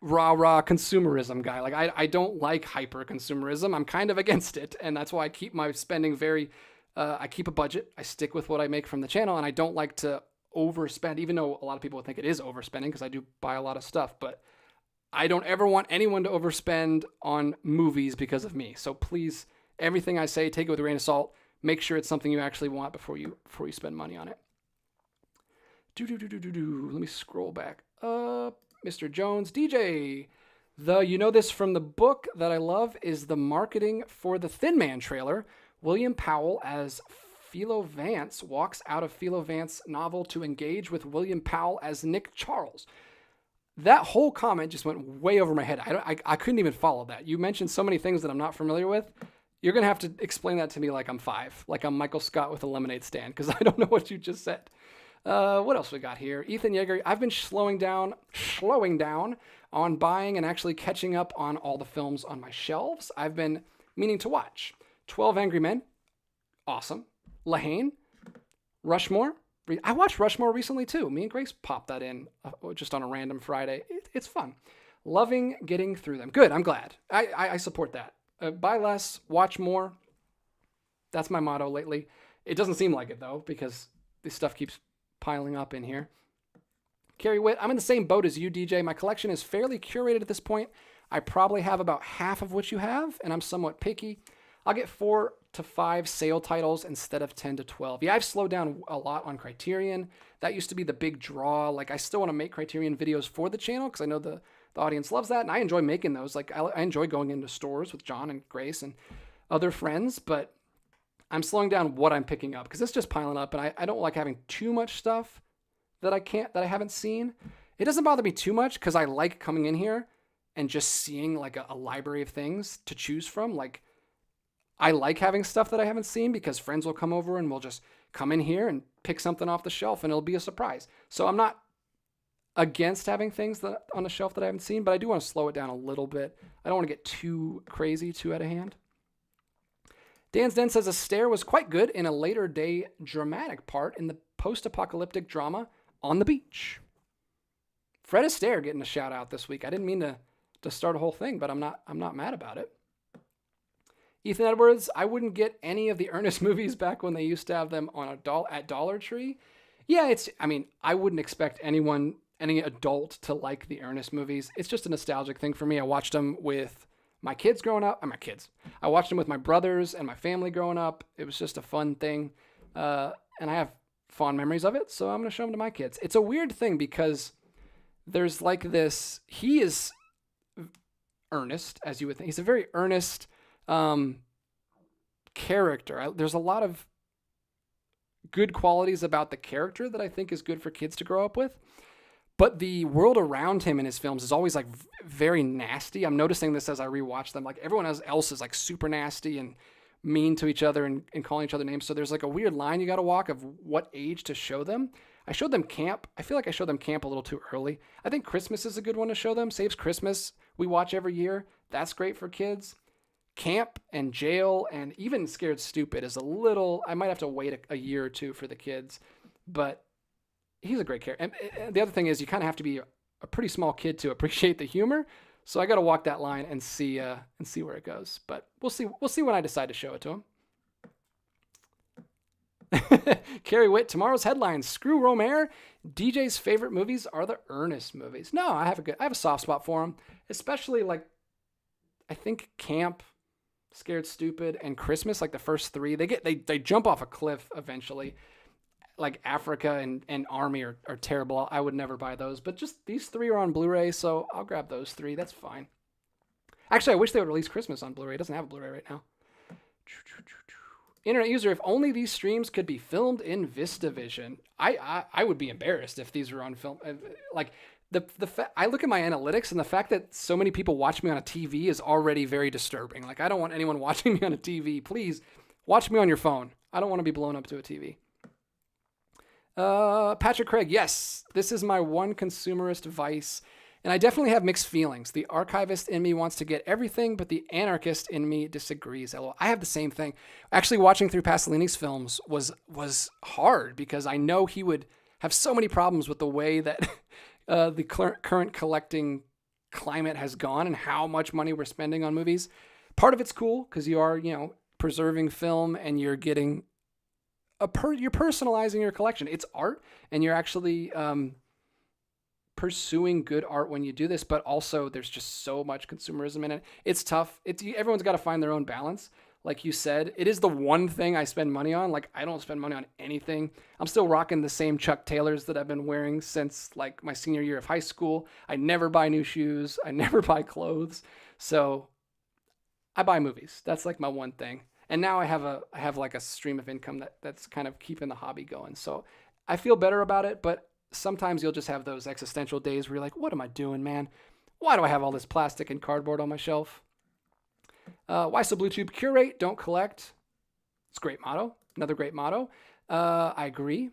rah consumerism guy. Like, I don't like hyper consumerism. I'm kind of against it. And that's why I keep my spending I keep a budget. I stick with what I make from the channel, and I don't like to overspend, even though a lot of people would think it is overspending because I do buy a lot of stuff. But I don't ever want anyone to overspend on movies because of me. So please, everything I say, take it with a grain of salt. Make sure it's something you actually want before you spend money on it. Let me scroll back up. Mr. Jones, DJ. You know this from the book that I love is the marketing for the Thin Man trailer. William Powell as Philo Vance walks out of Philo Vance's novel to engage with William Powell as Nick Charles. That whole comment just went way over my head. I couldn't even follow that. You mentioned so many things that I'm not familiar with. You're going to have to explain that to me like I'm 5, like I'm Michael Scott with a lemonade stand, because I don't know what you just said. What else we got here? Ethan Yeager. I've been slowing down on buying and actually catching up on all the films on my shelves I've been meaning to watch. 12 Angry Men. Awesome. Lahane. Rushmore. I watched Rushmore recently too. Me and Grace popped that in just on a random Friday. It's fun. Loving getting through them. Good. I'm glad. I support that. Buy less, watch more. That's my motto lately. It doesn't seem like it though, because this stuff keeps piling up in here. Carrie Witt, I'm in the same boat as you, DJ. My collection is fairly curated at this point. I probably have about half of what you have, and I'm somewhat picky. I'll get 4 to 5 sale titles instead of 10 to 12. Yeah, I've slowed down a lot on Criterion. That used to be the big draw. Like, I still want to make Criterion videos for the channel because I know the audience loves that, and I enjoy making those. Like, I enjoy going into stores with John and Grace and other friends, but I'm slowing down what I'm picking up because it's just piling up, and I don't like having too much stuff that I haven't seen. It doesn't bother me too much because I like coming in here and just seeing like a library of things to choose from. Like, I like having stuff that I haven't seen because friends will come over and we'll just come in here and pick something off the shelf and it'll be a surprise. So I'm not against having things that on the shelf that I haven't seen, but I do want to slow it down a little bit. I don't want to get too crazy, too out of hand. Dan's Den says Astaire was quite good in a later day dramatic part in the post-apocalyptic drama On the Beach. Fred Astaire getting a shout out this week. I didn't mean to start a whole thing, but I'm not mad about it. Ethan Edwards, I wouldn't get any of the Ernest movies back when they used to have them on at Dollar Tree. Yeah, I wouldn't expect any adult to like the Ernest movies. It's just a nostalgic thing for me. I watched them with my kids growing up. I watched them with my brothers and my family growing up. It was just a fun thing. And I have fond memories of it, so I'm going to show them to my kids. It's a weird thing because there's like this, he is earnest, as you would think. He's a very earnest character. There's a lot of good qualities about the character that I think is good for kids to grow up with. But the world around him in his films is always like very nasty. I'm noticing this as I rewatch them. Like everyone else is like super nasty and mean to each other and calling each other names. So there's like a weird line you got to walk of what age to show them. I showed them Camp. I feel like I showed them Camp a little too early. I think Christmas is a good one to show them. Saves Christmas. We watch every year. That's great for kids. Camp and Jail and even Scared Stupid is a little, I might have to wait a year or two for the kids, but he's a great character. And the other thing is you kind of have to be a pretty small kid to appreciate the humor. So I got to walk that line and see where it goes, but we'll see when I decide to show it to him. Carrie Witt, tomorrow's headlines: Screw Romare. DJ's favorite movies are the Ernest movies. No, I have a soft spot for him, especially like, I think Camp, Scared Stupid, and Christmas, like the first three, they jump off a cliff eventually. Like Africa and Army are terrible. I would never buy those, but just these three are on Blu-ray, so I'll grab those three. That's fine. Actually, I wish they would release Christmas on Blu-ray. It doesn't have a Blu-ray right now. Internet user, if only these streams could be filmed in VistaVision. I would be embarrassed if these were on film. Like I look at my analytics, and the fact that so many people watch me on a TV is already very disturbing. Like I don't want anyone watching me on a TV. Please watch me on your phone. I don't want to be blown up to a TV. Patrick Craig, yes, this is my one consumerist vice, and I definitely have mixed feelings. The archivist in me wants to get everything, but the anarchist in me disagrees. LOL. I have the same thing. Actually, watching through Pasolini's films was hard because I know he would have so many problems with the way that the current collecting climate has gone and how much money we're spending on movies. Part of it's cool because you are, preserving film and you're getting you're personalizing your collection. It's art, and you're actually pursuing good art when you do this, but also there's just so much consumerism in it. It's tough. Everyone's got to find their own balance. Like you said, it is the one thing I spend money on. Like I don't spend money on anything. I'm still rocking the same Chuck Taylors that I've been wearing since like my senior year of high school. I never buy new shoes. I never buy clothes. So I buy movies. That's like my one thing. And now I have like a stream of income that's kind of keeping the hobby going. So I feel better about it, but sometimes you'll just have those existential days where you're like, what am I doing, man? Why do I have all this plastic and cardboard on my shelf? Why so Bluetooth? Curate, don't collect. It's a great motto. Another great motto. I agree.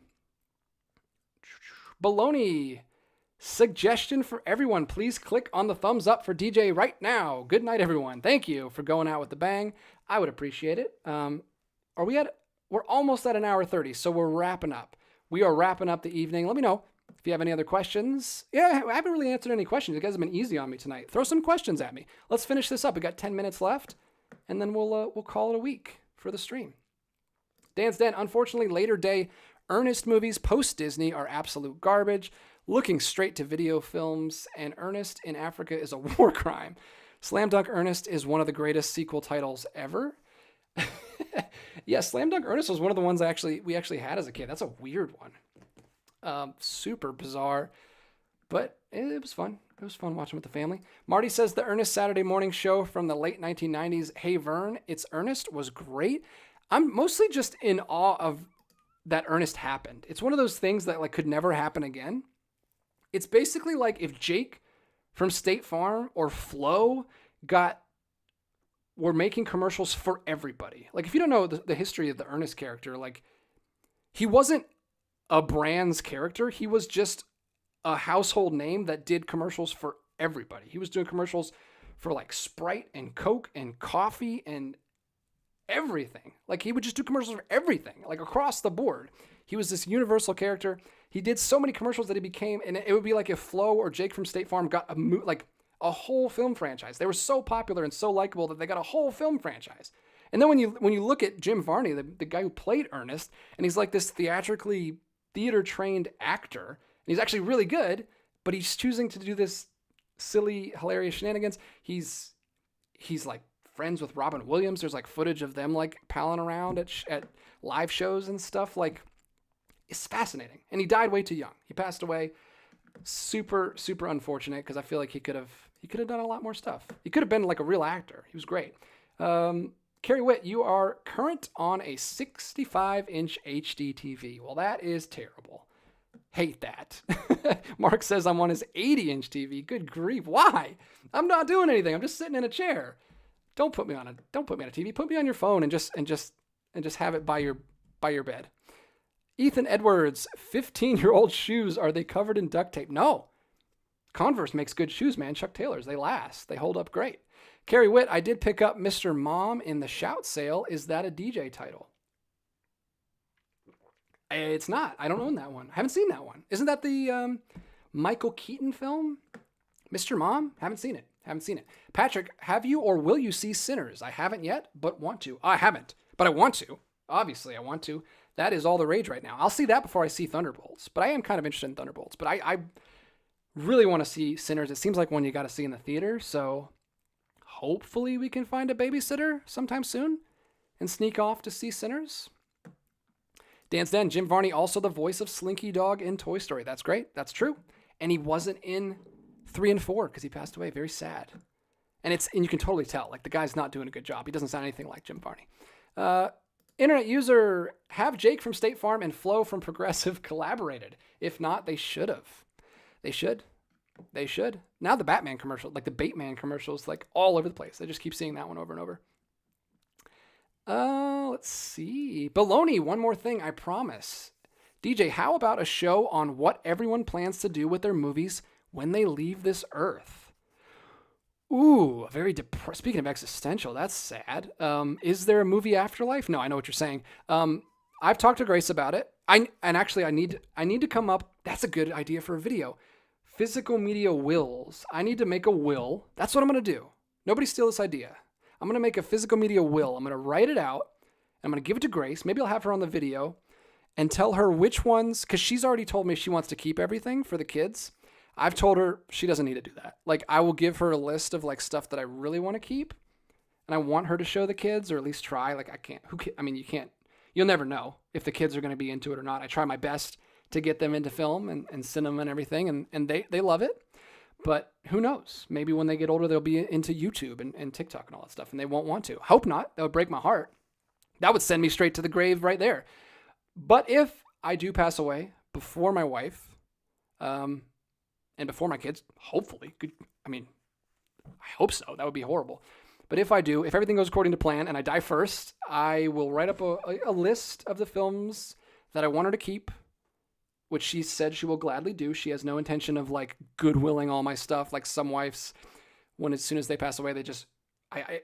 Baloney. Suggestion for everyone. Please click on the thumbs up for DJ right now. Good night, everyone. Thank you for going out with the bang. I would appreciate it. We're almost at an hour 30, so we're wrapping up. We are wrapping up the evening. Let me know if you have any other questions. Yeah, I haven't really answered any questions. You guys have been easy on me tonight. Throw some questions at me. Let's finish this up. We got 10 minutes left, and then we'll call it a week for the stream. Dan's Den. Unfortunately, later day Ernest movies post-Disney are absolute garbage. Looking straight to video films, and Ernest in Africa is a war crime. Slam Dunk Ernest is one of the greatest sequel titles ever. Yeah, Slam Dunk Ernest was one of the ones we actually had as a kid. That's a weird one. Super bizarre, but it was fun. It was fun watching with the family. Marty says the Ernest Saturday morning show from the late 1990s, Hey Vern, It's Ernest, was great. I'm mostly just in awe of that Ernest happened. It's one of those things that like could never happen again. It's basically like if Jake from State Farm or Flo were making commercials for everybody. Like if you don't know the history of the Ernest character, like he wasn't a brand's character. He was just a household name that did commercials for everybody. He was doing commercials for like Sprite and Coke and coffee and everything. Like he would just do commercials for everything, like across the board. He was this universal character. He did so many commercials that he became, and it would be like if Flo or Jake from State Farm got a whole film franchise. They were so popular and so likable that they got a whole film franchise. And then when you look at Jim Varney, the guy who played Ernest, and he's like this theater-trained actor, and he's actually really good, but he's choosing to do this silly, hilarious shenanigans. He's like friends with Robin Williams. There's like footage of them like palling around at live shows and stuff. Like is fascinating. And he died way too young. He passed away. Super, super unfortunate because I feel like he could have done a lot more stuff. He could have been like a real actor. He was great. Carrie Witt, you are current on a 65-inch HD TV. Well, that is terrible. Hate that. Mark says I'm on his 80-inch TV. Good grief. Why? I'm not doing anything. I'm just sitting in a chair. Don't put me on a TV. Put me on your phone and just have it by your bed. Ethan Edwards, 15-year-old shoes. Are they covered in duct tape? No. Converse makes good shoes, man. Chuck Taylor's. They last. They hold up great. Carrie Witt, I did pick up Mr. Mom in the Shout sale. Is that a DJ title? It's not. I don't own that one. I haven't seen that one. Isn't that the Michael Keaton film? Mr. Mom? Haven't seen it. Patrick, have you or will you see Sinners? I haven't yet, but want to. I haven't, but I want to. Obviously, I want to. That is all the rage right now. I'll see that before I see Thunderbolts, but I am kind of interested in Thunderbolts. But I really want to see Sinners. It seems like one you got to see in the theater, so hopefully we can find a babysitter sometime soon and sneak off to see Sinners. Dan's Den, Jim Varney, also the voice of Slinky Dog in Toy Story. That's great. That's true. And he wasn't in 3 and 4 because he passed away. Very sad. And you can totally tell. Like, the guy's not doing a good job. He doesn't sound anything like Jim Varney. Internet user, have Jake from State Farm and Flo from Progressive collaborated? If not, they should have. They should. Now the Batman commercial, like the Bateman commercials, like all over the place. I just keep seeing that one over and over. Let's see. Baloney, one more thing, I promise. DJ, how about a show on what everyone plans to do with their movies when they leave this earth? Ooh, speaking of existential, that's sad. Is there a movie afterlife? No, I know what you're saying. I've talked to Grace about it. I need to come up. That's a good idea for a video. Physical media wills. I need to make a will. That's what I'm going to do. Nobody steal this idea. I'm going to make a physical media will. I'm going to write it out. I'm going to give it to Grace. Maybe I'll have her on the video and tell her which ones, because she's already told me she wants to keep everything for the kids. I've told her she doesn't need to do that. Like, I will give her a list of like stuff that I really want to keep, and I want her to show the kids, or at least try. Like, you can't, you'll never know if the kids are going to be into it or not. I try my best to get them into film and cinema and everything, and they love it. But who knows? Maybe when they get older, they'll be into YouTube and TikTok and all that stuff, and they won't want to. Hope not. That would break my heart. That would send me straight to the grave right there. But if I do pass away before my wife, and before my kids, hopefully, I hope so. That would be horrible. But if I do, if everything goes according to plan and I die first, I will write up a list of the films that I want her to keep, which she said she will gladly do. She has no intention of like goodwilling all my stuff. Like some wives, as soon as they pass away, they just,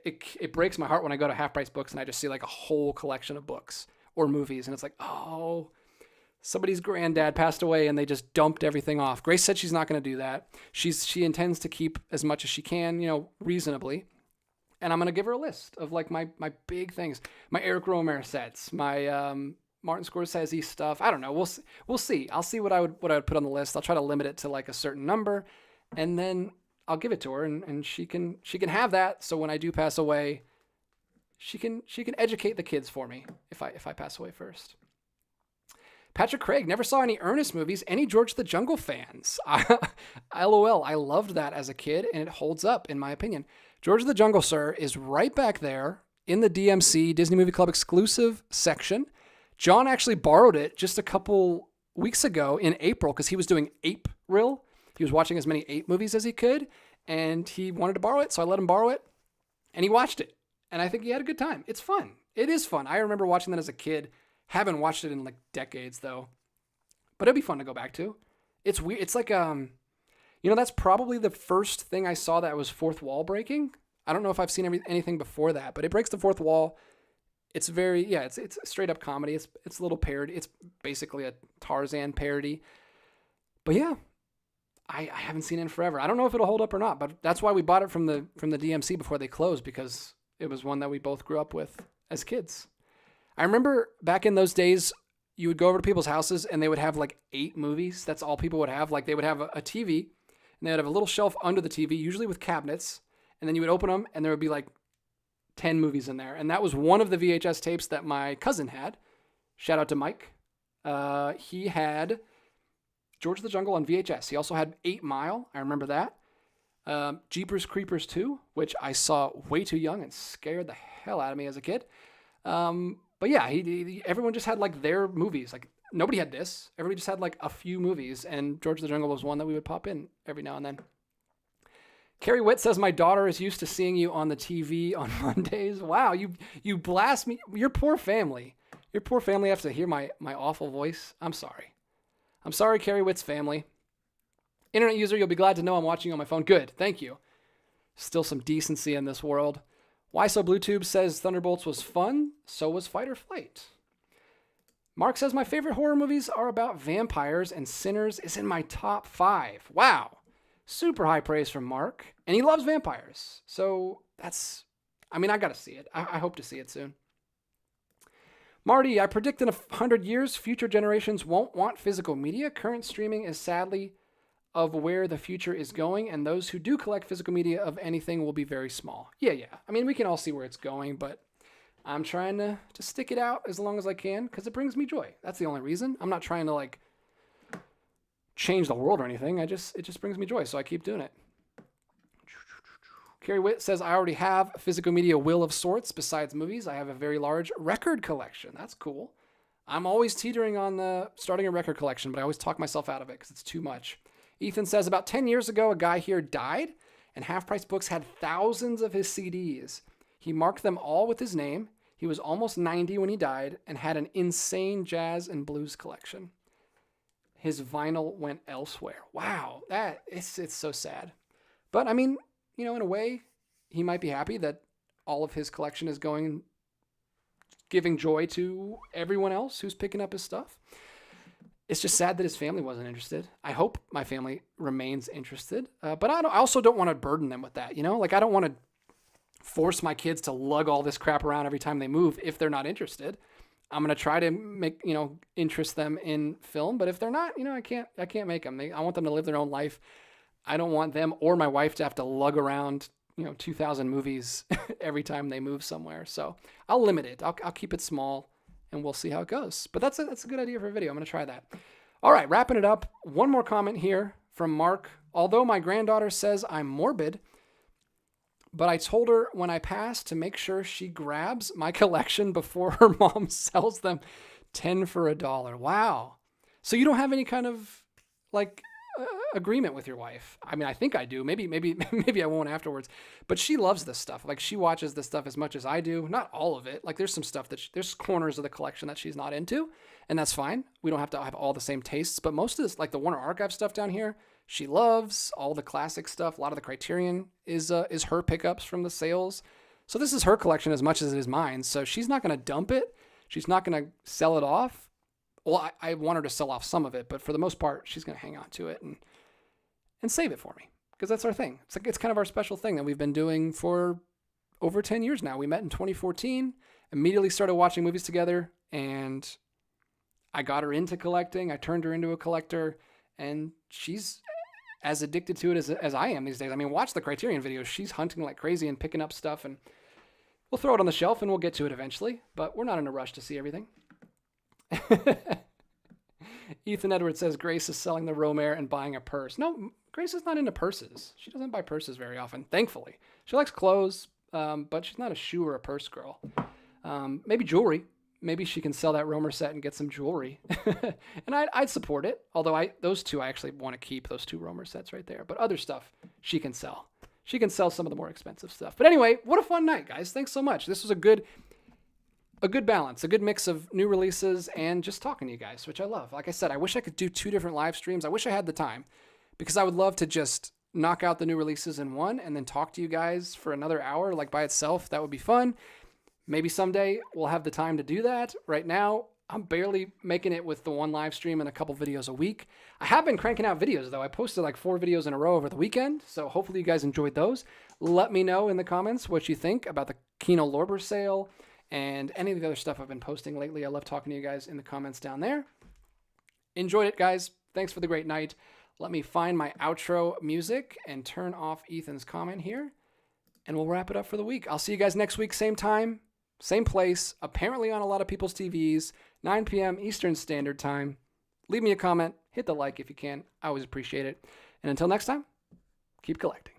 it breaks my heart when I go to Half Price Books and I just see like a whole collection of books or movies. And it's like, oh, somebody's granddad passed away and they just dumped everything off. Grace said she's not going to do that. She intends to keep as much as she can, reasonably. And I'm going to give her a list of like my big things, my Eric Romer sets, my, Martin Scorsese stuff. I don't know. We'll see. I'll see what I would put on the list. I'll try to limit it to like a certain number, and then I'll give it to her, and she can have that. So when I do pass away, she can educate the kids for me if I pass away first. Patrick Craig, never saw any Ernest movies. Any George the Jungle fans? LOL. I loved that as a kid, and it holds up in my opinion. George the Jungle, sir, is right back there in the DMC Disney Movie Club exclusive section. John actually borrowed it just a couple weeks ago in April because he was doing Ape Reel. He was watching as many Ape movies as he could, and he wanted to borrow it, so I let him borrow it, and he watched it. And I think he had a good time. It's fun. It is fun. I remember watching that as a kid. Haven't watched it in like decades, though. But it'd be fun to go back to. It's weird. It's like, that's probably the first thing I saw that was fourth wall breaking. I don't know if I've seen anything before that, but it breaks the fourth wall. It's it's straight up comedy. It's a little parody. It's basically a Tarzan parody. But yeah, I haven't seen it in forever. I don't know if it'll hold up or not, but that's why we bought it from the DMC before they closed, because it was one that we both grew up with as kids. I remember back in those days, you would go over to people's houses and they would have like 8 movies. That's all people would have. Like they would have a TV and they would have a little shelf under the TV, usually with cabinets. And then you would open them and there would be like 10 movies in there. And that was one of the VHS tapes that my cousin had. Shout out to Mike. He had George of the Jungle on VHS. He also had 8 Mile. I remember that. Jeepers Creepers 2, which I saw way too young and scared the hell out of me as a kid. But yeah, everyone just had like their movies. Like nobody had this. Everybody just had like a few movies, and George of the Jungle was one that we would pop in every now and then. Carrie Witt says, my daughter is used to seeing you on the TV on Mondays. Wow, you blast me. Your poor family. Your poor family has to hear my awful voice. I'm sorry. I'm sorry, Carrie Witt's family. Internet user, you'll be glad to know I'm watching on my phone. Good, thank you. Still some decency in this world. Why So BlueTube says Thunderbolts was fun, so was Fight or Flight. Mark says, my favorite horror movies are about vampires, and Sinners is in my top 5. Wow. Super high praise from Mark. And he loves vampires. So I got to see it. I hope to see it soon. Marty, I predict in 100 years, future generations won't want physical media. Current streaming is sadly of where the future is going, and those who do collect physical media of anything will be very small. Yeah. I mean, we can all see where it's going, but I'm trying to stick it out as long as I can because it brings me joy. That's the only reason. I'm not trying to like change the world or anything. It just brings me joy, so I keep doing it. Carrie Witt says, I already have physical media will of sorts. Besides movies, I have a very large record collection. That's cool. I'm always teetering on starting a record collection, but I always talk myself out of it because it's too much. Ethan says, about 10 years ago, a guy here died, and Half Price Books had thousands of his CDs. He marked them all with his name. He was almost 90 when he died and had an insane jazz and blues collection. His vinyl went elsewhere. Wow, it's so sad. But I mean, in a way, he might be happy that all of his collection is giving joy to everyone else who's picking up his stuff. It's just sad that his family wasn't interested. I hope my family remains interested, but I also don't want to burden them with that. Like I don't want to force my kids to lug all this crap around every time they move if they're not interested. I'm going to try to make, interest them in film, but if they're not, I can't make them. I want them to live their own life. I don't want them or my wife to have to lug around, 2,000 movies every time they move somewhere. So I'll limit it. I'll keep it small and we'll see how it goes. But that's a good idea for a video. I'm going to try that. All right, wrapping it up. One more comment here from Mark. Although my granddaughter says I'm morbid, but I told her when I pass to make sure she grabs my collection before her mom sells them 10 for $1. Wow. So you don't have any kind of agreement with your wife? I mean, I think I do. Maybe I won't afterwards. But she loves this stuff. Like she watches this stuff as much as I do. Not all of it. Like there's some stuff there's corners of the collection that she's not into, and that's fine. We don't have to have all the same tastes. But most of this, like the Warner Archive stuff down here, she loves. All the classic stuff. A lot of the Criterion is her pickups from the sales. So this is her collection as much as it is mine. So she's not going to dump it. She's not going to sell it off. Well, I want her to sell off some of it, but for the most part, she's going to hang on to it and save it for me because that's our thing. It's kind of our special thing that we've been doing for over 10 years now. We met in 2014, immediately started watching movies together, and I got her into collecting. I turned her into a collector, and she's as addicted to it as I am these days. I mean, watch the Criterion videos. She's hunting like crazy and picking up stuff, and we'll throw it on the shelf and we'll get to it eventually, but we're not in a rush to see everything. Ethan Edwards says Grace is selling the Romare and buying a purse. No, Grace is not into purses. She doesn't buy purses very often, thankfully. She likes clothes, but she's not a shoe or a purse girl. Maybe jewelry. Maybe she can sell that Romer set and get some jewelry. And I'd support it. Although those two, I actually want to keep those two Romer sets right there. But other stuff she can sell. She can sell some of the more expensive stuff. But anyway, what a fun night, guys. Thanks so much. This was a good balance, a good mix of new releases and just talking to you guys, which I love. Like I said, I wish I could do 2 different live streams. I wish I had the time because I would love to just knock out the new releases in one and then talk to you guys for another hour, like by itself. That would be fun. Maybe someday we'll have the time to do that. Right now, I'm barely making it with the one live stream and a couple videos a week. I have been cranking out videos though. I posted like 4 videos in a row over the weekend. So hopefully you guys enjoyed those. Let me know in the comments what you think about the Kino Lorber sale and any of the other stuff I've been posting lately. I love talking to you guys in the comments down there. Enjoyed it, guys. Thanks for the great night. Let me find my outro music and turn off Ethan's comment here, and we'll wrap it up for the week. I'll see you guys next week, same time, same place, apparently on a lot of people's TVs, 9 p.m. Eastern Standard Time. Leave me a comment, hit the like if you can. I always appreciate it. And until next time, keep collecting.